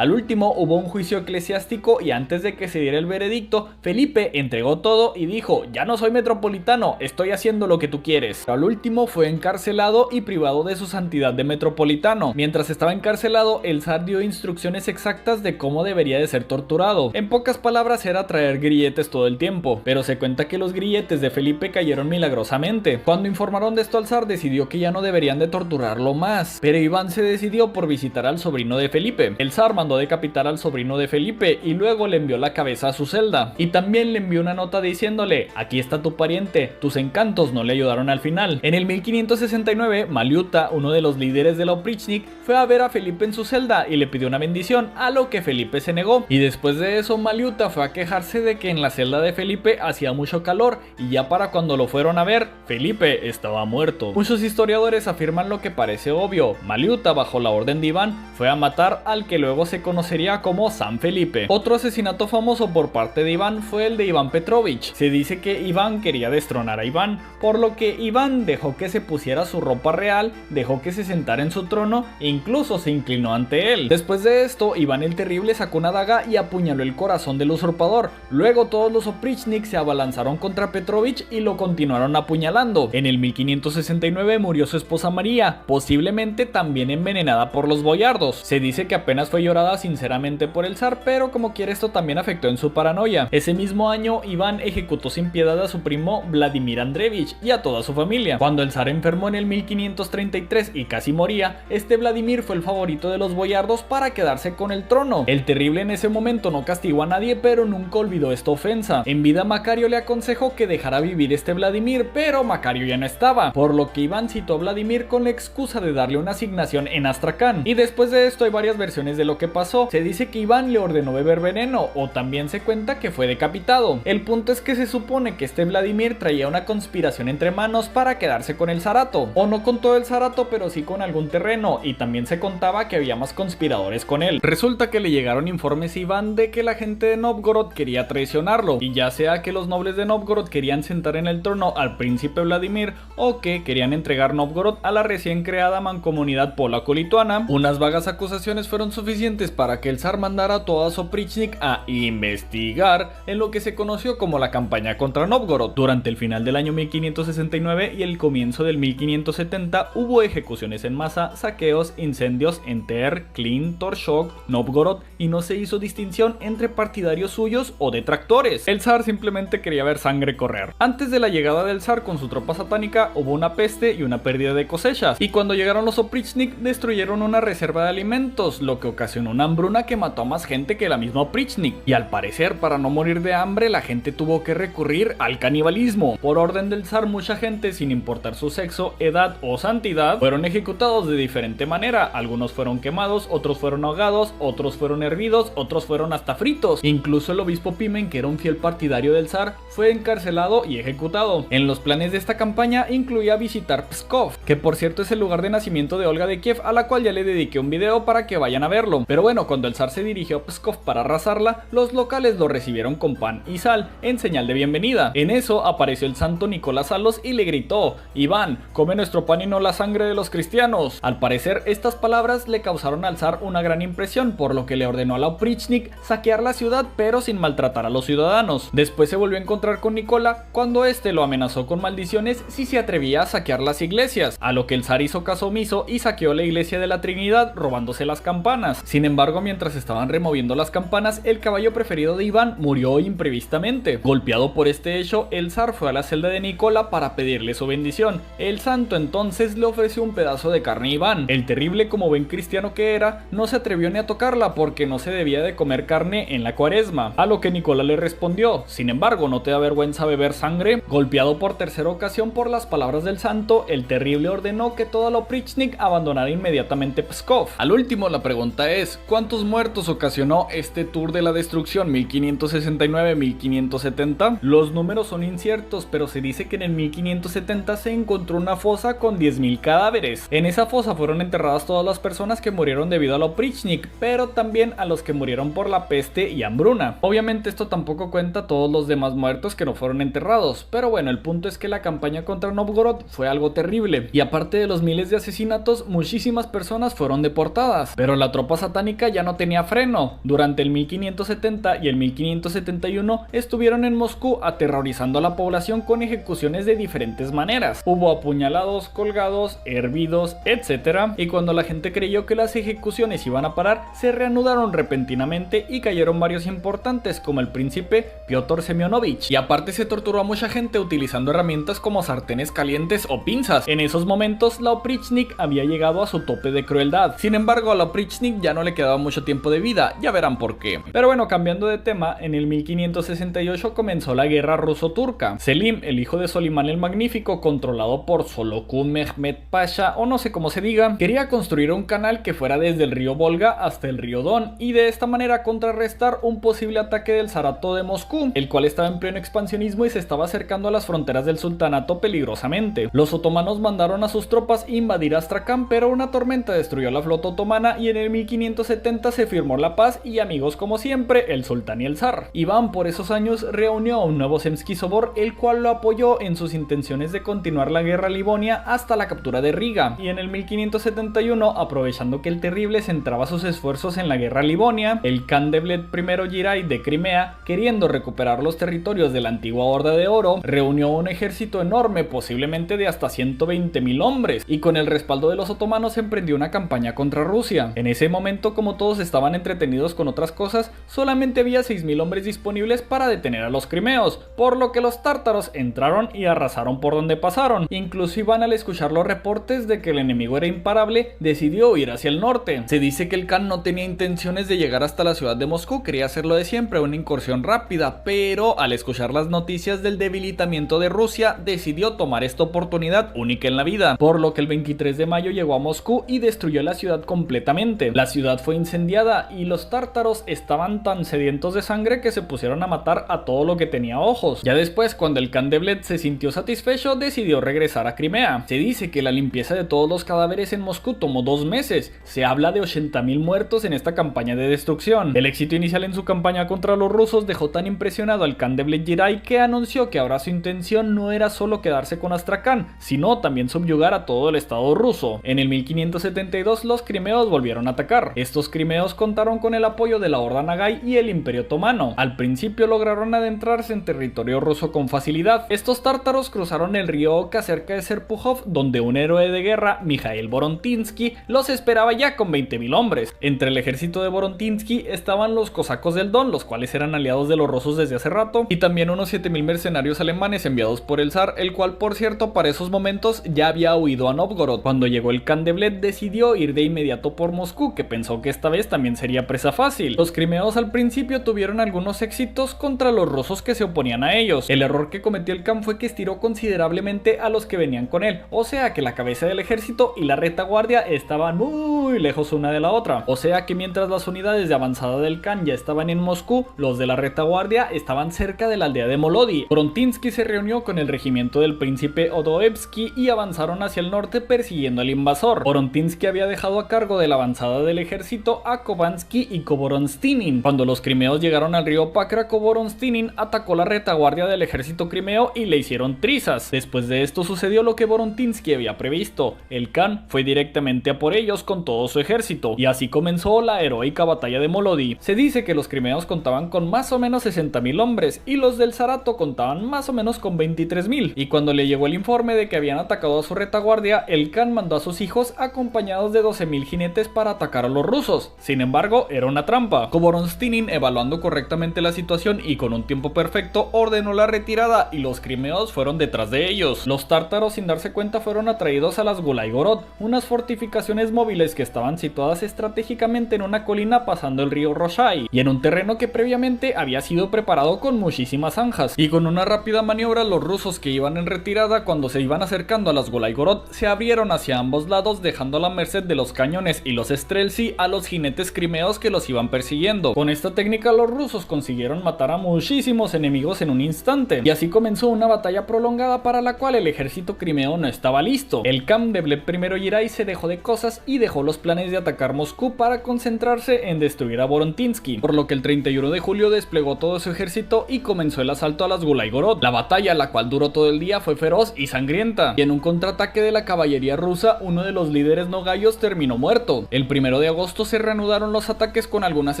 Al último hubo un juicio eclesiástico, y antes de que se diera el veredicto, Felipe entregó todo y dijo: ya no soy metropolitano, estoy haciendo lo que tú quieres. Al último fue encarcelado y privado de su santidad de metropolitano. Mientras estaba encarcelado, el zar dio instrucciones exactas de cómo debería de ser torturado. En pocas palabras, era traer grilletes todo el tiempo, pero se cuenta que los grilletes de Felipe cayeron milagrosamente. Cuando informaron de esto al zar, decidió que ya no deberían de torturarlo más, pero Iván se decidió por visitar al sobrino de Felipe. El zar mandó decapitar al sobrino de Felipe y luego le envió la cabeza a su celda, y también le envió una nota diciéndole: aquí está tu pariente, tus encantos no le ayudaron al final. En el 1569, Maliuta, uno de los líderes de la Oprichnik, fue a ver a Felipe en su celda y le pidió una bendición, a lo que Felipe se negó, y después de eso Maliuta fue a quejarse de que en la celda de Felipe hacía mucho calor, y ya para cuando lo fueron a ver, Felipe estaba muerto. Muchos historiadores afirman lo que parece obvio: Maliuta, bajo la orden de Iván, fue a matar al que luego se conocería como San Felipe. Otro asesinato famoso por parte de Iván fue el de Iván Petrovich. Se dice que Iván quería destronar a Iván, por lo que Iván dejó que se pusiera su ropa real, dejó que se sentara en su trono e incluso se inclinó ante él. Después de esto, Iván el Terrible sacó una daga y apuñaló el corazón del usurpador. Luego todos los Oprichnik se abalanzaron contra Petrovich y lo continuaron apuñalando. En el 1569 murió su esposa María, posiblemente también envenenada por los boyardos. Se dice que apenas fue llorada sinceramente por el zar, pero como quiera esto también afectó en su paranoia. Ese mismo año, Iván ejecutó sin piedad a su primo Vladimir Andrevich y a toda su familia. Cuando el zar enfermó en el 1533 y casi moría, este Vladimir fue el favorito de los boyardos para quedarse con el trono. El Terrible en ese momento no castigó a nadie, pero nunca olvidó esta ofensa. En vida, Macario le aconsejó que dejara vivir este Vladimir, pero Macario ya no estaba, por lo que Iván citó a Vladimir con la excusa de darle una asignación en Astracán. Y después de esto hay varias versiones de lo que pasó. Se dice que Iván le ordenó beber veneno, o también se cuenta que fue decapitado. El punto es que se supone que este Vladimir traía una conspiración entre manos para quedarse con el zarato, o no con todo el zarato, pero sí con algún terreno, y también se contaba que había más conspiradores con él. Resulta que le llegaron informes a Iván de que la gente de Novgorod quería traicionarlo, y ya sea que los nobles de Novgorod querían sentar en el trono al príncipe Vladimir, o que querían entregar Novgorod a la recién creada mancomunidad polaco-lituana, unas vagas acusaciones fueron suficientes para que el zar mandara a toda su Oprichnik a investigar en lo que se conoció como la campaña contra Novgorod. Durante el final del año 1569 y el comienzo del 1570 hubo ejecuciones en masa, saqueos, incendios en Ter, Klin, Torshov, Novgorod, y no se hizo distinción entre partidarios suyos o detractores. El zar simplemente quería ver sangre correr. Antes de la llegada del zar con su tropa satánica hubo una peste y una pérdida de cosechas, y cuando llegaron los Oprichnik destruyeron una reserva de alimentos, lo que ocasionó una hambruna que mató a más gente que la misma Oprichnik, y al parecer para no morir de hambre la gente tuvo que recurrir al canibalismo. Por orden del zar, mucha gente, sin importar su sexo, edad o santidad, fueron ejecutados de diferente manera. Algunos fueron quemados, otros fueron ahogados, otros fueron hervidos, otros fueron hasta fritos. Incluso el obispo Pimen, que era un fiel partidario del zar, fue encarcelado y ejecutado. En los planes de esta campaña incluía visitar Pskov, que por cierto es el lugar de nacimiento de Olga de Kiev, a la cual ya le dediqué un video para que vayan a verlo. Pero bueno, cuando el zar se dirigió a Pskov para arrasarla, los locales lo recibieron con pan y sal, en señal de bienvenida. En eso apareció el santo Nicolás Salos y le gritó: Iván, come nuestro pan y no la sangre de los cristianos. Al parecer, estas palabras le causaron al zar una gran impresión, por lo que le ordenó a la Oprichnik saquear la ciudad, pero sin maltratar a los ciudadanos. Después se volvió a encontrar con Nicola cuando este lo amenazó con maldiciones si se atrevía a saquear las iglesias, a lo que el zar hizo caso omiso y saqueó la iglesia de la Trinidad, robándose las campanas. Sin embargo, mientras estaban removiendo las campanas, el caballo preferido de Iván murió imprevistamente. Golpeado por este hecho, el zar fue a la celda de Nicola para pedirle su bendición. El santo entonces le ofreció un pedazo de carne a Iván. El terrible, como buen cristiano que era, no se atrevió ni a tocarla porque no se debía de comer carne en la cuaresma, a lo que Nicolás le respondió: sin embargo, ¿no te da vergüenza beber sangre? Golpeado por tercera ocasión por las palabras del santo, el terrible ordenó que toda la Oprichnik abandonara inmediatamente Pskov. Al último, la pregunta es: ¿cuántos muertos ocasionó este tour de la destrucción 1569-1570? Los números son inciertos, pero se dice que en el 1570 se encontró una fosa con 10.000 cadáveres. En esa fosa fueron enterradas todas las personas que murieron debido a la Oprichnik, pero también a los que murieron por la peste y hambruna. Obviamente esto tampoco cuenta todos los demás muertos que no fueron enterrados, pero bueno, el punto es que la campaña contra Novgorod fue algo terrible, y aparte de los miles de asesinatos, muchísimas personas fueron deportadas. Pero la tropa satánica ya no tenía freno. Durante el 1570 y el 1571 estuvieron en Moscú aterrorizando a la población con ejecuciones de diferentes maneras. Hubo apuñalados, colgados, hervidos, etc. Y cuando la gente creyó que las ejecuciones iban a parar, se reanudaron repentinamente y cayeron varios importantes, como el príncipe Piotr Semyonovich. Y aparte se torturó a mucha gente utilizando herramientas como sartenes calientes o pinzas. En esos momentos la Oprichnik había llegado a su tope de crueldad. Sin embargo, a la Oprichnik ya no le quedaba mucho tiempo de vida, ya verán por qué. Pero bueno, cambiando de tema, en el 1568 comenzó la guerra ruso-turca. Selim, el hijo de Solimán el Magnífico, controlado por Solokun Mehmed Pasha, o no sé cómo se diga, quería construir un canal que fuera desde el río Volga hasta el río Don, y de esta manera contrarrestar un posible ataque del zarato de Moscú, el cual estaba en pleno expansionismo y se estaba acercando a las fronteras del sultanato peligrosamente. Los otomanos mandaron a sus tropas invadir Astrakán, pero una tormenta destruyó la flota otomana y en el 1570 se firmó la paz y amigos como siempre, el sultán y el zar. Iván por esos años reunió a un nuevo Zemski Sobor, el cual lo apoyó en sus intenciones de continuar la guerra a Livonia hasta la captura de Riga. Y en el 1571, aprovechando que el terrible centraba sus esfuerzos en la guerra a Livonia, el Khan Devlet I Giray de Crimea, queriendo recuperar los territorios de la antigua Horda de Oro, reunió un ejército enorme, posiblemente de hasta 120.000 hombres, y con el respaldo de los otomanos emprendió una campaña contra Rusia. En ese momento, como todos estaban entretenidos con otras cosas, solamente había 6.000 hombres disponibles para detener a los crimeos, por lo que los tártaros entraron y arrasaron por donde pasaron. Incluso Iván, al escuchar los reportes de que el enemigo era imparable, decidió ir hacia el norte. Se dice que el Khan no tenía intenciones de llegar hasta la ciudad de Moscú, quería hacerlo de siempre, una incursión rápida, pero al escuchar las noticias del debilitamiento de Rusia, decidió tomar esta oportunidad única en la vida, por lo que el 23 de mayo llegó a Moscú y destruyó la ciudad completamente. La ciudad fue incendiada y los tártaros estaban tan sedientos de sangre que se pusieron a matar a todo lo que tenía ojos. Ya después, cuando el Khan Devlet se sintió satisfecho, decidió regresar a Crimea. Se dice que la limpieza de todos los cadáveres en Moscú tomó 2 meses. Se habla de 80.000 muertos en esta campaña de destrucción. El éxito inicial en su campaña contra los rusos dejó tan impresionado al Khan Devlet Giray que anunció que ahora su intención no era solo quedarse con Astrakán, sino también subyugar a todo el estado ruso. En el 1572 los crimeos volvieron a atacar. Estos crimeos contaron con el apoyo de la Horda Nagai y el Imperio Otomano. Al principio lograron adentrarse en territorio ruso con facilidad. Estos tártaros cruzaron el río Oka cerca de Serpukhov, donde un héroe de guerra, Mikhail Vorontinsky, los esperaba ya con 20.000 hombres. Entre el ejército de Vorontinsky estaban los cosacos del Don, los cuales eran aliados de los rusos desde hace rato, y también unos 7.000 mercenarios alemanes enviados por el zar, el cual por cierto para esos momentos ya había huido a Novgorod. Cuando llegó el Khan Devlet decidió ir de inmediato por Moscú, que pensó que esta vez también sería presa fácil. Los crimeos al principio tuvieron algunos éxitos contra los rusos que se oponían a ellos. El error que cometió el Khan fue que estiró considerablemente a los que venían con él, o sea que la cabeza del ejército y la retaguardia estaban muy lejos una de la otra, o sea que mientras las unidades de avanzada del Khan ya estaban en Moscú, los de la retaguardia estaban cerca de la aldea de Molody. Vorontinsky se reunió con el regimiento del príncipe Odoevsky y avanzaron hacia el norte persiguiendo al invasor. Vorontinsky había dejado a cargo de la avanzada del ejército a Kovansky y Kovoronstinin. Cuando los crimeos llegaron al río Pakra, Kovoronstinin atacó la retaguardia del ejército crimeo y le hicieron trizas. Después de esto sucedió lo que Vorontinsky había previsto. El Khan fue directamente a por ellos con todo su ejército, y así comenzó la heroica batalla de Molody. Se dice que los crimeos contaban con más o menos 60.000 hombres y los del zarato contaban más o menos con 23.000, y cuando le llegó el informe de que habían atacado a su retaguardia, el Khan mandó a sus hijos acompañados de 12.000 jinetes para atacar a los rusos. Sin embargo, era una trampa. Kovoronstinin, evaluando correctamente la situación y con un tiempo perfecto, ordenó la retirada y los crimeos fueron detrás de de ellos. Los tártaros, sin darse cuenta, fueron atraídos a las Gulai-Gorod, unas fortificaciones móviles que estaban situadas estratégicamente en una colina pasando el río Roshai, y en un terreno que previamente había sido preparado con muchísimas zanjas. Y con una rápida maniobra, los rusos, que iban en retirada cuando se iban acercando a las Gulai-Gorod, se abrieron hacia ambos lados, dejando a la merced de los cañones y los streltsí a los jinetes crimeos que los iban persiguiendo. Con esta técnica los rusos consiguieron matar a muchísimos enemigos en un instante, y así comenzó una batalla prolongada para la cual el ejército crimeo no estaba listo. El Khan de Gleb I Giray se dejó de cosas y dejó los planes de atacar Moscú para concentrarse en destruir a Vorontinsky, por lo que el 31 de julio desplegó todo su ejército y comenzó el asalto a las Gulai-Gorod. La batalla, la cual duró todo el día, fue feroz y sangrienta, y en un contraataque de la caballería rusa, uno de los líderes nogayos terminó muerto. El 1 de agosto se reanudaron los ataques con algunas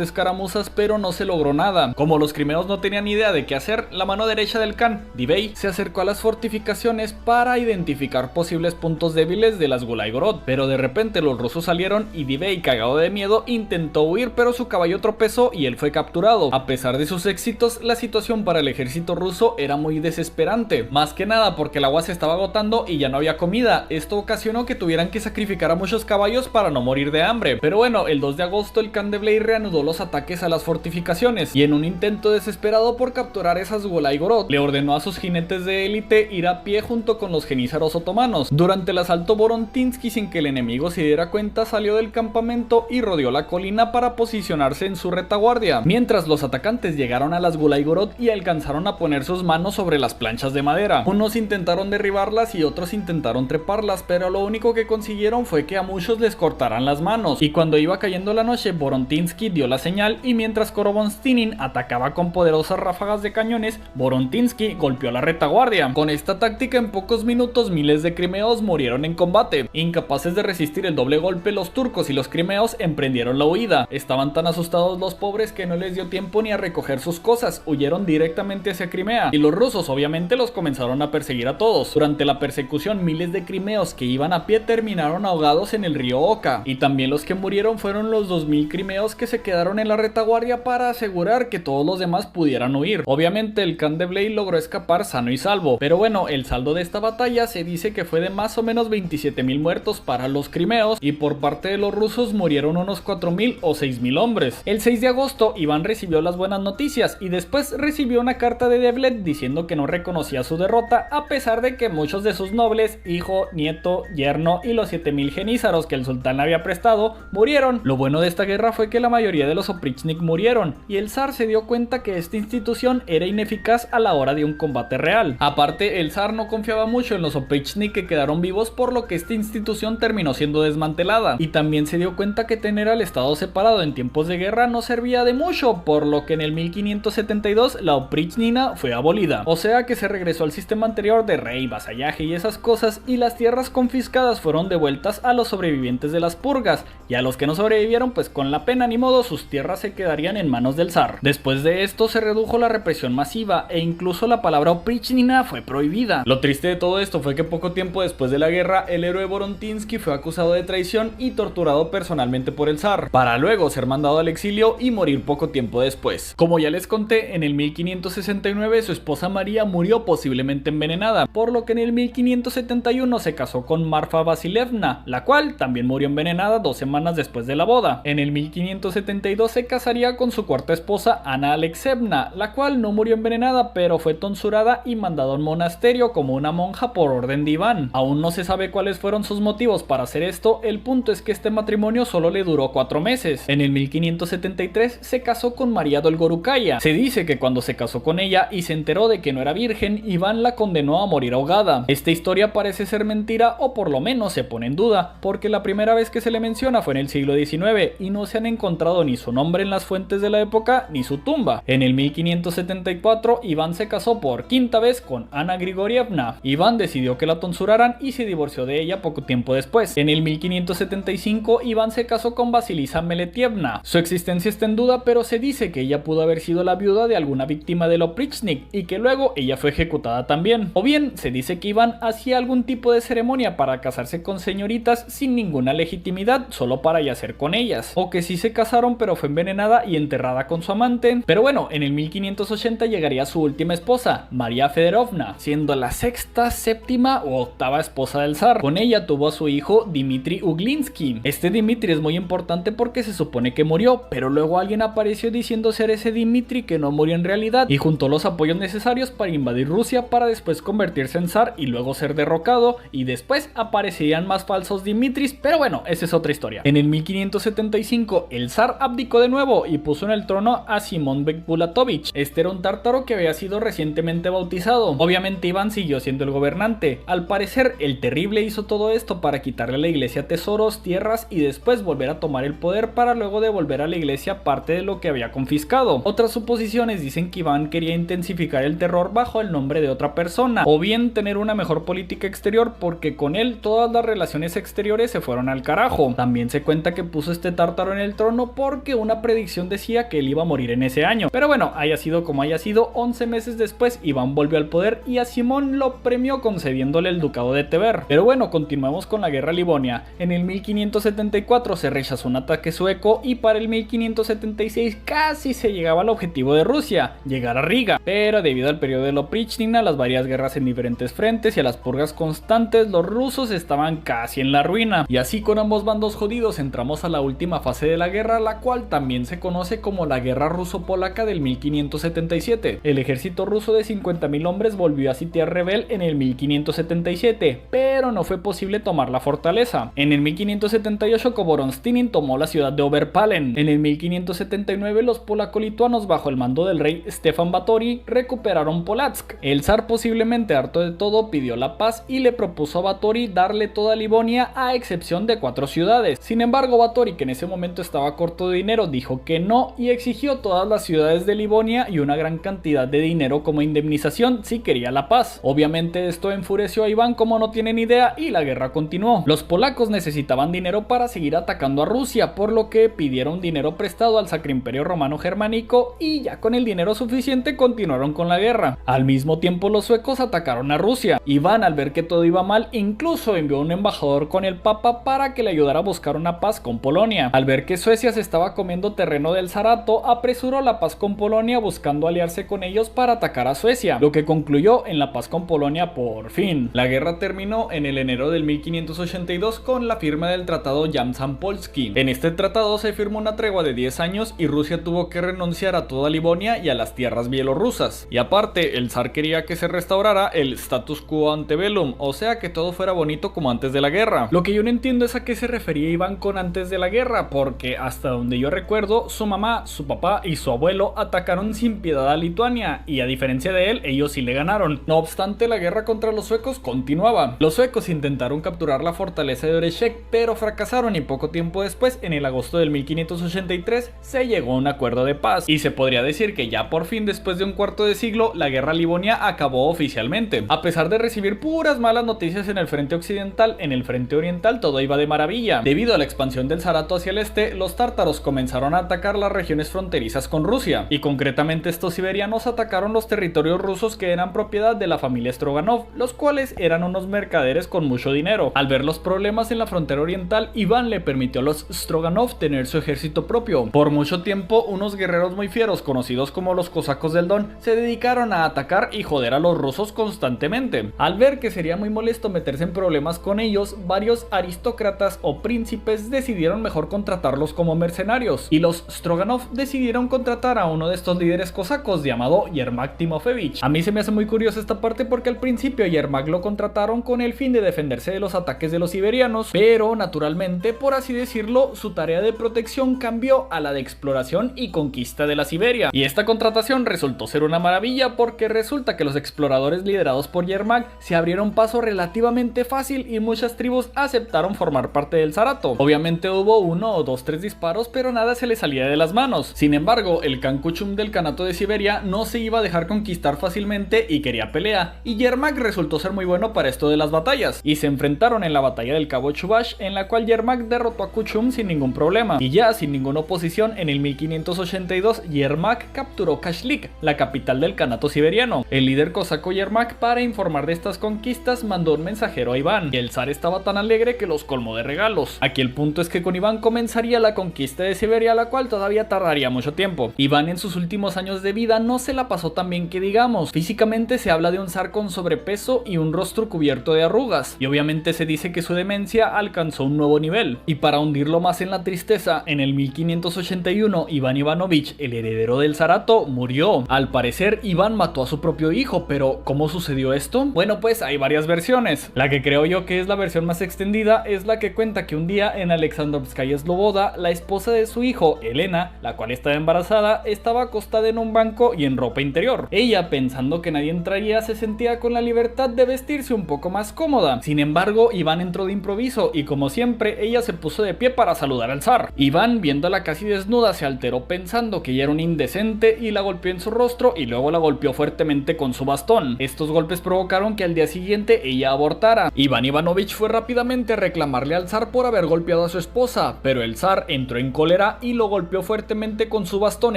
escaramuzas, pero no se logró nada. Como los crimeos no tenían idea de qué hacer, la mano derecha del Khan, Divey, se acercó a las fortificaciones para identificar posibles puntos débiles de las Gulai-Gorod, pero de repente los rusos salieron y Divey, cagado de miedo, intentó huir, pero su caballo tropezó y él fue capturado. A pesar de sus éxitos, la situación para el ejército ruso era muy desesperante, más que nada porque el agua se estaba agotando y ya no había comida. Esto ocasionó que tuvieran que sacrificar a muchos caballos para no morir de hambre. Pero bueno, el 2 de agosto el Khan de Blei reanudó los ataques a las fortificaciones, y en un intento desesperado por capturar esas Gulai-Gorod, le ordenó a sus jinetes de élite ir a pie junto con los jenízaros otomanos. Durante el asalto, Vorontinsky, sin que el enemigo se diera cuenta, salió del campamento y rodeó la colina para posicionarse en su retaguardia, mientras los atacantes llegaron a las Gulai-Gorod y alcanzaron a poner sus manos sobre las planchas de madera. Unos intentaron derribarlas y otros intentaron treparlas, pero lo único que consiguieron fue que a muchos les cortaran las manos, y cuando iba cayendo la noche, Vorontinsky dio la señal, y mientras Koro-von-Stinin atacaba con poderosas ráfagas de cañones, Vorontinsky golpeó la retaguardia. Con esta táctica, en pocos minutos miles de crimeos murieron en combate. Incapaces de resistir el doble golpe, los turcos y los crimeos emprendieron la huida. Estaban tan asustados los pobres que no les dio tiempo ni a recoger sus cosas, huyeron directamente hacia Crimea, y los rusos obviamente los comenzaron a perseguir a todos. Durante la persecución, miles de crimeos que iban a pie terminaron ahogados en el río Oka, y también los que murieron fueron los 2000 crimeos que se quedaron en la retaguardia para asegurar que todos los demás pudieran huir. Obviamente el Khan de Blei logró escapar sano y salvo, pero bueno, el saldo de esta batalla se dice que fue de más o menos 27.000 muertos para los crimeos, y por parte de los rusos murieron unos 4.000 o 6.000 hombres. El 6 de agosto Iván recibió las buenas noticias, y después recibió una carta de Devlet diciendo que no reconocía su derrota, a pesar de que muchos de sus nobles, hijo, nieto, yerno y los 7.000 jenízaros que el sultán había prestado, murieron. Lo bueno de esta guerra fue que la mayoría de los oprichnik murieron, y el zar se dio cuenta que esta institución era ineficaz a la hora de un combate real. Aparte, el zar no confiaba mucho en los oprichnik que quedaron vivos, por lo que esta institución terminó siendo desmantelada, y también se dio cuenta que tener al estado separado en tiempos de guerra no servía de mucho, por lo que en el 1572 la oprichnina fue abolida, o sea que se regresó al sistema anterior de rey, vasallaje y esas cosas, y las tierras confiscadas fueron devueltas a los sobrevivientes de las purgas, y a los que no sobrevivieron, pues con la pena ni modo, sus tierras se quedarían en manos del zar. Después de esto se redujo la represión masiva, e incluso la palabra oprichnina fue prohibida. Lo triste de todo esto fue que poco tiempo después de la guerra, el héroe Vorontinsky fue acusado de traición y torturado personalmente por el zar, para luego ser mandado al exilio y morir poco tiempo después. Como ya les conté, en el 1569 su esposa María murió posiblemente envenenada, por lo que en el 1571 se casó con Marfa Vasilevna, la cual también murió envenenada 2 semanas después de la boda. En el 1572 se casaría con su cuarta esposa, Ana Alexevna, la cual no murió envenenada, pero fue tonsurada y mandada a un monasterio como una monja por orden de Iván. Aún no se sabe cuáles fueron sus motivos para hacer esto. El punto es que este matrimonio solo le duró 4 meses. En el 1573 se casó con María Dolgorukaya. Se dice que cuando se casó con ella y se enteró de que no era virgen, Iván la condenó a morir ahogada. Esta historia parece ser mentira, o por lo menos se pone en duda, porque la primera vez que se le menciona fue en el siglo XIX y no se han encontrado ni su nombre en las fuentes de la época ni su tumba. En el 1574 Iván se casó por quinta vez con Ana Grigorievna. Iván decidió que la tonsuraran y se divorció de ella poco tiempo después. En el 1575 Iván se casó con Vasilisa Meletievna. Su existencia está en duda, pero se dice que ella pudo haber sido la viuda de alguna víctima del oprichnik y que luego ella fue ejecutada también. O bien se dice que Iván hacía algún tipo de ceremonia para casarse con señoritas sin ninguna legitimidad, solo para yacer con ellas, o que sí se casaron pero fue envenenada y enterrada con su amante. Pero bueno, en el 1580 llegaría su última esposa, María Fedorovna, siendo la sexta, séptima u octava esposa del zar. Con ella tuvo a su hijo Dmitri Uglinsky. Este Dmitri es muy importante porque se supone que murió, pero luego alguien apareció diciendo ser ese Dmitri que no murió en realidad y juntó los apoyos necesarios para invadir Rusia para después convertirse en zar y luego ser derrocado, y después aparecerían más falsos Dimitris, pero bueno, esa es otra historia. En el 1575 el zar abdicó de nuevo y puso en el trono a Simón Bekbulatovich. Este era un tártaro que había sido recientemente bautizado. Obviamente Iván siguió siendo el gobernante. Al parecer el Terrible hizo todo esto para quitarle a la iglesia tesoros, tierras y después volver a tomar el poder para luego devolver a la iglesia parte de lo que había confiscado. Otras suposiciones dicen que Iván quería intensificar el terror bajo el nombre de otra persona, o bien tener una mejor política exterior porque con él todas las relaciones exteriores se fueron al carajo. También se cuenta que puso este tártaro en el trono porque una predicción decía que él iba a morir en ese año. Pero bueno, haya sido como haya sido, 11 meses después Iván volvió al poder y a Simón lo premió concediéndole el ducado de Tver. Pero bueno, continuamos con la guerra livonia. En el 1574 se rechazó un ataque sueco y para el 1576 casi se llegaba al objetivo de Rusia, llegar a Riga, pero debido al periodo de Oprichnina, las varias guerras en diferentes frentes y a las purgas constantes, los rusos estaban casi en la ruina. Y así con ambos bandos jodidos entramos a la última fase de la guerra, la cual también se conoce como la guerra ruso-polaca del 1577. El ejército ruso de 50.000 hombres volvió a sitiar Rebel en el 1577, pero no fue posible tomar la fortaleza. En el 1578 Koborostinin tomó la ciudad de Oberpalen. En el 1579 los polaco-lituanos bajo el mando del rey Stefan Batory recuperaron Polotsk. El zar, posiblemente harto de todo, pidió la paz y le propuso a Batory darle toda Livonia a excepción de 4 ciudades. Sin embargo, Batory, que en ese momento estaba corto de dinero, dijo que no y exigió todas las ciudades de Livonia y una gran cantidad de dinero como indemnización si quería la paz. Obviamente esto enfureció a Iván como no tienen idea y la guerra continuó. Los polacos necesitaban dinero para seguir atacando a Rusia, por lo que pidieron dinero prestado al Sacro Imperio Romano Germánico y ya con el dinero suficiente continuaron con la guerra. Al mismo tiempo los suecos atacaron a Rusia. Iván, al ver que todo iba mal, incluso envió un embajador con el Papa para que le ayudara a buscar una paz con Polonia. Al ver que Suecia se estaba comiendo terreno del zarato, apresuró la paz con Polonia buscando aliarse con ellos para atacar a Suecia, lo que concluyó en la paz con Polonia por fin. La guerra terminó en el enero del 1582 con la firma del tratado Jan-Zampolski. En este tratado se firmó una tregua de 10 años y Rusia tuvo que renunciar a toda Livonia y a las tierras bielorrusas. Y aparte, el zar quería que se restaurara el status quo ante bellum, o sea que todo fuera bonito como antes de la guerra. Lo que yo no entiendo es a qué se refería Iván con antes de la guerra, porque hasta donde yo recuerdo, su mamá, su papá y su abuelo atacaron sin piedad a Lituania, y a diferencia de él, ellos sí le ganaron. No obstante, la guerra contra los suecos continuaba. Los suecos intentaron capturar la fortaleza de Oreshek, pero fracasaron y poco tiempo después, en el agosto del 1583, se llegó a un acuerdo de paz, y se podría decir que ya por fin, después de un cuarto de siglo, la guerra livonia acabó oficialmente. A pesar de recibir puras malas noticias en el frente occidental, en el frente oriental todo iba de maravilla. Debido a la expansión del zarato hacia el este, los tártaros comenzaron a atacar las regiones fronterizas con Rusia, y concretamente estos siberianos atacaron los territorios rusos que eran propiedad de la familia Stroganov, los cuales eran unos mercaderes con mucho dinero. Al ver los problemas en la frontera oriental, Iván le permitió a los Stroganov tener su ejército propio. Por mucho tiempo, unos guerreros muy fieros, conocidos como los cosacos del Don, se dedicaron a atacar y joder a los rusos constantemente. Al ver que sería muy molesto meterse en problemas con ellos, varios aristócratas o príncipes decidieron mejor contratarlos como mercenarios, y los Stroganov decidieron contratar a uno de estos líderes cosacos llamado Yermak Timofevich. A mí se me hace muy curiosa esta parte porque al principio Yermak lo contrataron con el fin de defenderse de los ataques de los siberianos, pero naturalmente, por así decirlo, su tarea de protección cambió a la de exploración y conquista de la Siberia. Y esta contratación resultó ser una maravilla porque resulta que los exploradores liderados por Yermak se abrieron paso relativamente fácil y muchas tribus aceptaron formar parte del zarato. Obviamente hubo 1 o 2, 3 disparos, pero nada se le salía de las manos. Sin embargo, el Khan Kuchum del Kanato de Siberia no se iba a dejar conquistar fácilmente y quería pelea, y Yermak resultó ser muy bueno para esto de las batallas, y se enfrentaron en la batalla del Cabo Chubash, en la cual Yermak derrotó a Kuchum sin ningún problema, y ya sin ninguna oposición en el 1582 Yermak capturó Kashlik, la capital del Kanato siberiano. El líder cosaco Yermak, para informar de estas conquistas, mandó un mensajero a Iván, y el zar estaba tan alegre que los colmó de regalos. Aquí el punto es que con Iván comenzaría la conquista de Siberia, la cual todavía tardaría mucho tiempo. Iván en sus últimos años de vida no se la pasó tan bien que digamos. Físicamente se habla de un un zar con sobrepeso y un rostro cubierto de arrugas, y obviamente se dice que su demencia alcanzó un nuevo nivel. Y para hundirlo más en la tristeza, en el 1581 Iván Ivanovich, el heredero del zarato, murió. Al parecer Iván mató a su propio hijo, pero ¿cómo sucedió esto? Bueno, pues hay varias versiones. La que creo yo que es la versión más extendida es la que cuenta que un día en Alexandrovskaya Sloboda, la esposa de su hijo, Elena, la cual estaba embarazada, estaba acostada en un banco y en ropa interior. Ella, pensando que nadie entraría, se sentía con la libertad de vestirse un poco más cómoda. Sin embargo, Iván entró de improviso y, como siempre, ella se puso de pie para saludar al zar. Iván, viéndola casi desnuda, se alteró pensando que ella era un indecente y la golpeó en su rostro y luego la golpeó fuertemente con su bastón. Estos golpes provocaron que al día siguiente ella abortara. Iván Ivanovich fue rápidamente a reclamarle al zar por haber golpeado a su esposa, pero el zar entró en cólera y lo golpeó fuertemente con su bastón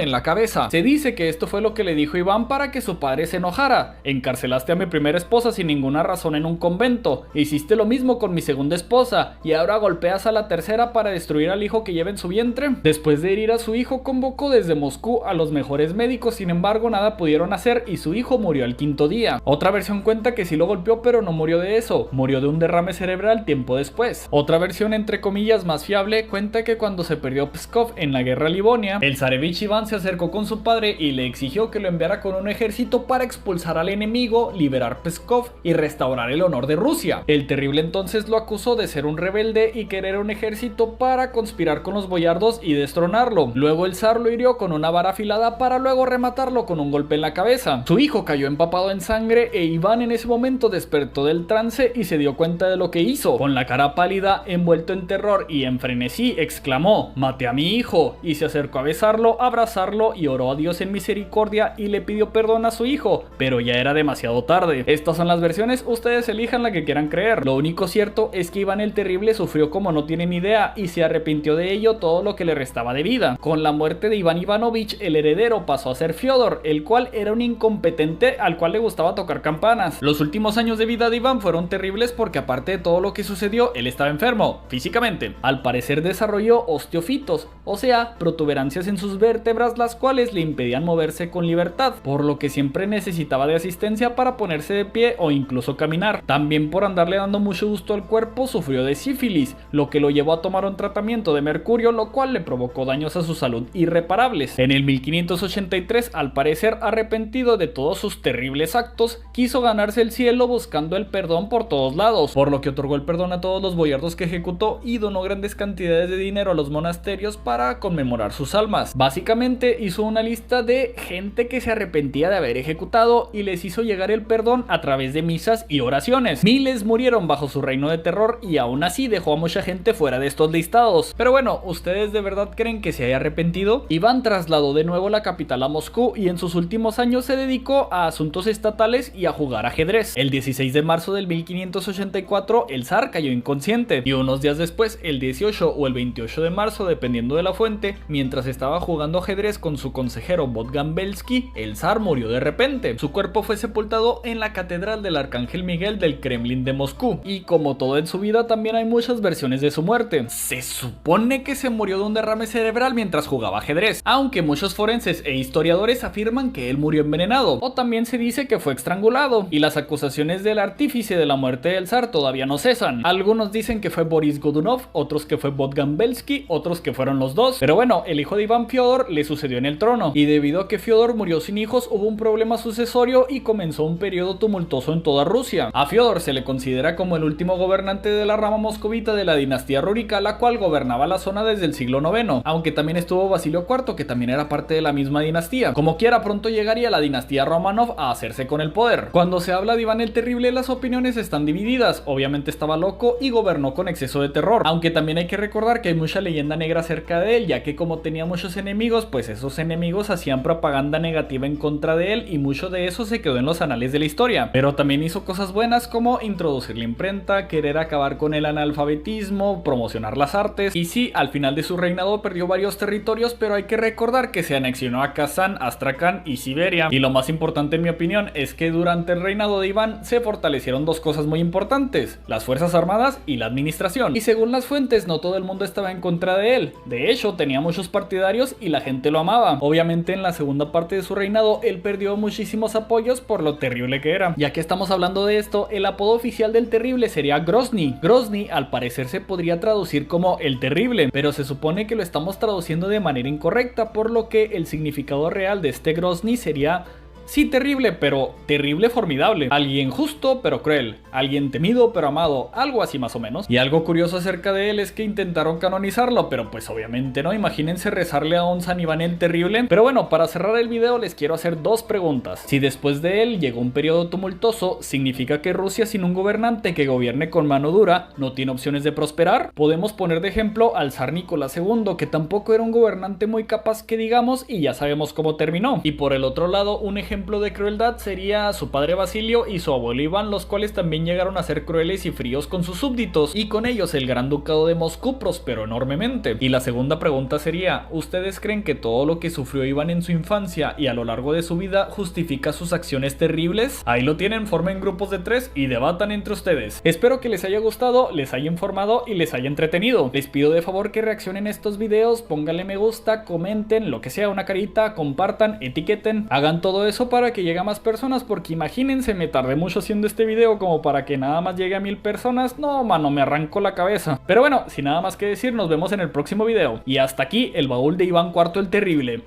en la cabeza. Se dice que esto fue lo que le dijo Iván para que su padre se enojara: encarcelaste a mi primera esposa sin ninguna razón en un convento, hiciste lo mismo con mi segunda esposa y ahora golpeas a la tercera para destruir al hijo que lleva en su vientre. Después de herir a su hijo, convocó desde Moscú a los mejores médicos, sin embargo nada pudieron hacer y su hijo murió al quinto día. Otra versión cuenta que sí lo golpeó, pero no murió de eso, murió de un derrame cerebral tiempo después. Otra versión, entre comillas, más fiable, cuenta que cuando se perdió Pskov en la guerra Livonia, el zarevich Iván se acercó con su padre y le exigió que lo enviara con un ejército para expulsar al enemigo, liberar Pskov y restaurar el honor de Rusia. El terrible entonces lo acusó de ser un rebelde y querer un ejército para conspirar con los boyardos y destronarlo. Luego el zar lo hirió con una vara afilada para luego rematarlo con un golpe en la cabeza. Su hijo cayó empapado en sangre e Iván en ese momento despertó del trance y se dio cuenta de lo que hizo. Con la cara pálida, envuelto en terror y en frenesí, exclamó: «Maté a mi hijo», y se acercó a besarlo, abrazarlo y oró a Dios en misericordia y le pidió perdón a su hijo, pero ya era demasiado tarde. Estas son las versiones, ustedes elijan la que quieran creer. Lo único cierto es que Iván el Terrible sufrió como no tienen idea y se arrepintió de ello todo lo que le restaba de vida. Con la muerte de Iván Ivanovich, el heredero pasó a ser Fiodor, el cual era un incompetente al cual le gustaba tocar campanas. Los últimos años de vida de Iván fueron terribles porque, aparte de todo lo que sucedió, él estaba enfermo físicamente. Al parecer desarrolló osteofitos, o sea, protuberancias en sus vértebras, las cuales le impedían moverse con libertad, por lo que siempre necesitaba de asistencia para ponerse de pie o incluso caminar. También, por andarle dando mucho gusto al cuerpo, sufrió de sífilis, lo que lo llevó a tomar un tratamiento de mercurio, lo cual le provocó daños a su salud irreparables. En el 1583, al parecer arrepentido de todos sus terribles actos, quiso ganarse el cielo buscando el perdón por todos lados, por lo que otorgó el perdón a todos los boyardos que ejecutó y donó grandes cantidades de dinero a los monasterios para conmemorar sus almas. Básicamente hizo una lista de gente que se arrepentía de haber ejecutado y les hizo llegar el perdón a través de misas y oraciones. Miles murieron bajo su reino de terror y aún así dejó a mucha gente fuera de estos listados. Pero bueno, ¿ustedes de verdad creen que se haya arrepentido? Iván trasladó de nuevo la capital a Moscú y en sus últimos años se dedicó a asuntos estatales y a jugar ajedrez. El 16 de marzo del 1584 el zar cayó inconsciente y unos días después, el 18 o el 28 de marzo dependiendo de la fuente, mientras estaba jugando ajedrez con su consejero Bogdan Belsky, el zar murió de repente. Su cuerpo fue sepultado en la catedral del Arcángel Miguel del Kremlin de Moscú y, como todo en su vida, también hay muchas versiones de su muerte. Se supone que se murió de un derrame cerebral mientras jugaba ajedrez, aunque muchos forenses e historiadores afirman que él murió envenenado, o también se dice que fue estrangulado, y las acusaciones del artífice de la muerte del zar todavía no cesan. Algunos dicen que fue Boris Godunov, otros que fue Bogdan Belsky, otros que fueron los dos. Pero bueno, el hijo de Iván, Fiodor, le sucedió en el trono, y debido a que Fiodor murió sin hijos, hubo un problema sucesorio y comenzó un periodo tumultuoso en toda Rusia. A Fiodor se le considera como el último gobernante de la rama moscovita de la dinastía rúrica, la cual gobernaba la zona desde el siglo IX, aunque también estuvo Basilio IV, que también era parte de la misma dinastía. Como quiera, pronto llegaría la dinastía Romanov a hacerse con el poder. Cuando se habla de Iván el Terrible, las opiniones están divididas. Obviamente estaba loco y gobernó con exceso de terror, aunque también hay que recordar que hay mucha leyenda negra acerca de él, ya que como tenía muchos enemigos, pues esos enemigos hacían propaganda negativa en contra de él y mucho de eso se quedó en los anales de la historia. Pero también hizo cosas buenas como introducir la imprenta, querer acabar con el analfabetismo, promocionar las artes, y sí, al final de su reinado perdió varios territorios, pero hay que recordar que se anexionó a Kazán, Astracán y Siberia. Y lo más importante en mi opinión es que durante el reinado de Iván se fortalecieron dos cosas muy importantes: las fuerzas armadas y la administración. Y según las fuentes, no todo el mundo estaba en contra de él. De hecho, tenía muchos partidarios y la gente lo amaba. Obviamente en la segunda parte de su reinado él perdió muchísimos apoyos, por lo terrible que era. Ya que estamos hablando de esto, el apodo oficial del terrible sería Grozny. Grozny al parecer se podría traducir como el terrible, pero se supone que lo estamos traduciendo de manera incorrecta, por lo que el significado real de este Grozny sería: sí, terrible, pero terrible formidable. Alguien justo, pero cruel. Alguien temido, pero amado. Algo así más o menos. Y algo curioso acerca de él es que intentaron canonizarlo, pero pues obviamente no. Imagínense rezarle a un San Iván el Terrible. Pero bueno, para cerrar el video les quiero hacer dos preguntas. Si después de él llegó un periodo tumultuoso, ¿significa que Rusia sin un gobernante que gobierne con mano dura no tiene opciones de prosperar? Podemos poner de ejemplo al zar Nicolás II, que tampoco era un gobernante muy capaz que digamos, y ya sabemos cómo terminó. Y por el otro lado, un ejemplo de crueldad sería su padre Basilio y su abuelo Iván, los cuales también llegaron a ser crueles y fríos con sus súbditos, y con ellos el Gran Ducado de Moscú prosperó enormemente. Y la segunda pregunta sería: ¿ustedes creen que todo lo que sufrió Iván en su infancia y a lo largo de su vida justifica sus acciones terribles? Ahí lo tienen, formen grupos de 3 y debatan entre ustedes. Espero que les haya gustado, les haya informado y les haya entretenido. Les pido de favor que reaccionen a estos videos, pónganle me gusta, comenten, lo que sea, una carita, compartan, etiqueten, hagan todo eso para que llegue a más personas, porque imagínense, me tardé mucho haciendo este video como para que nada más llegue a 1000 personas. No, mano, me arrancó la cabeza. Pero bueno, sin nada más que decir, nos vemos en el próximo video. Y hasta aquí el baúl de Iván IV el Terrible.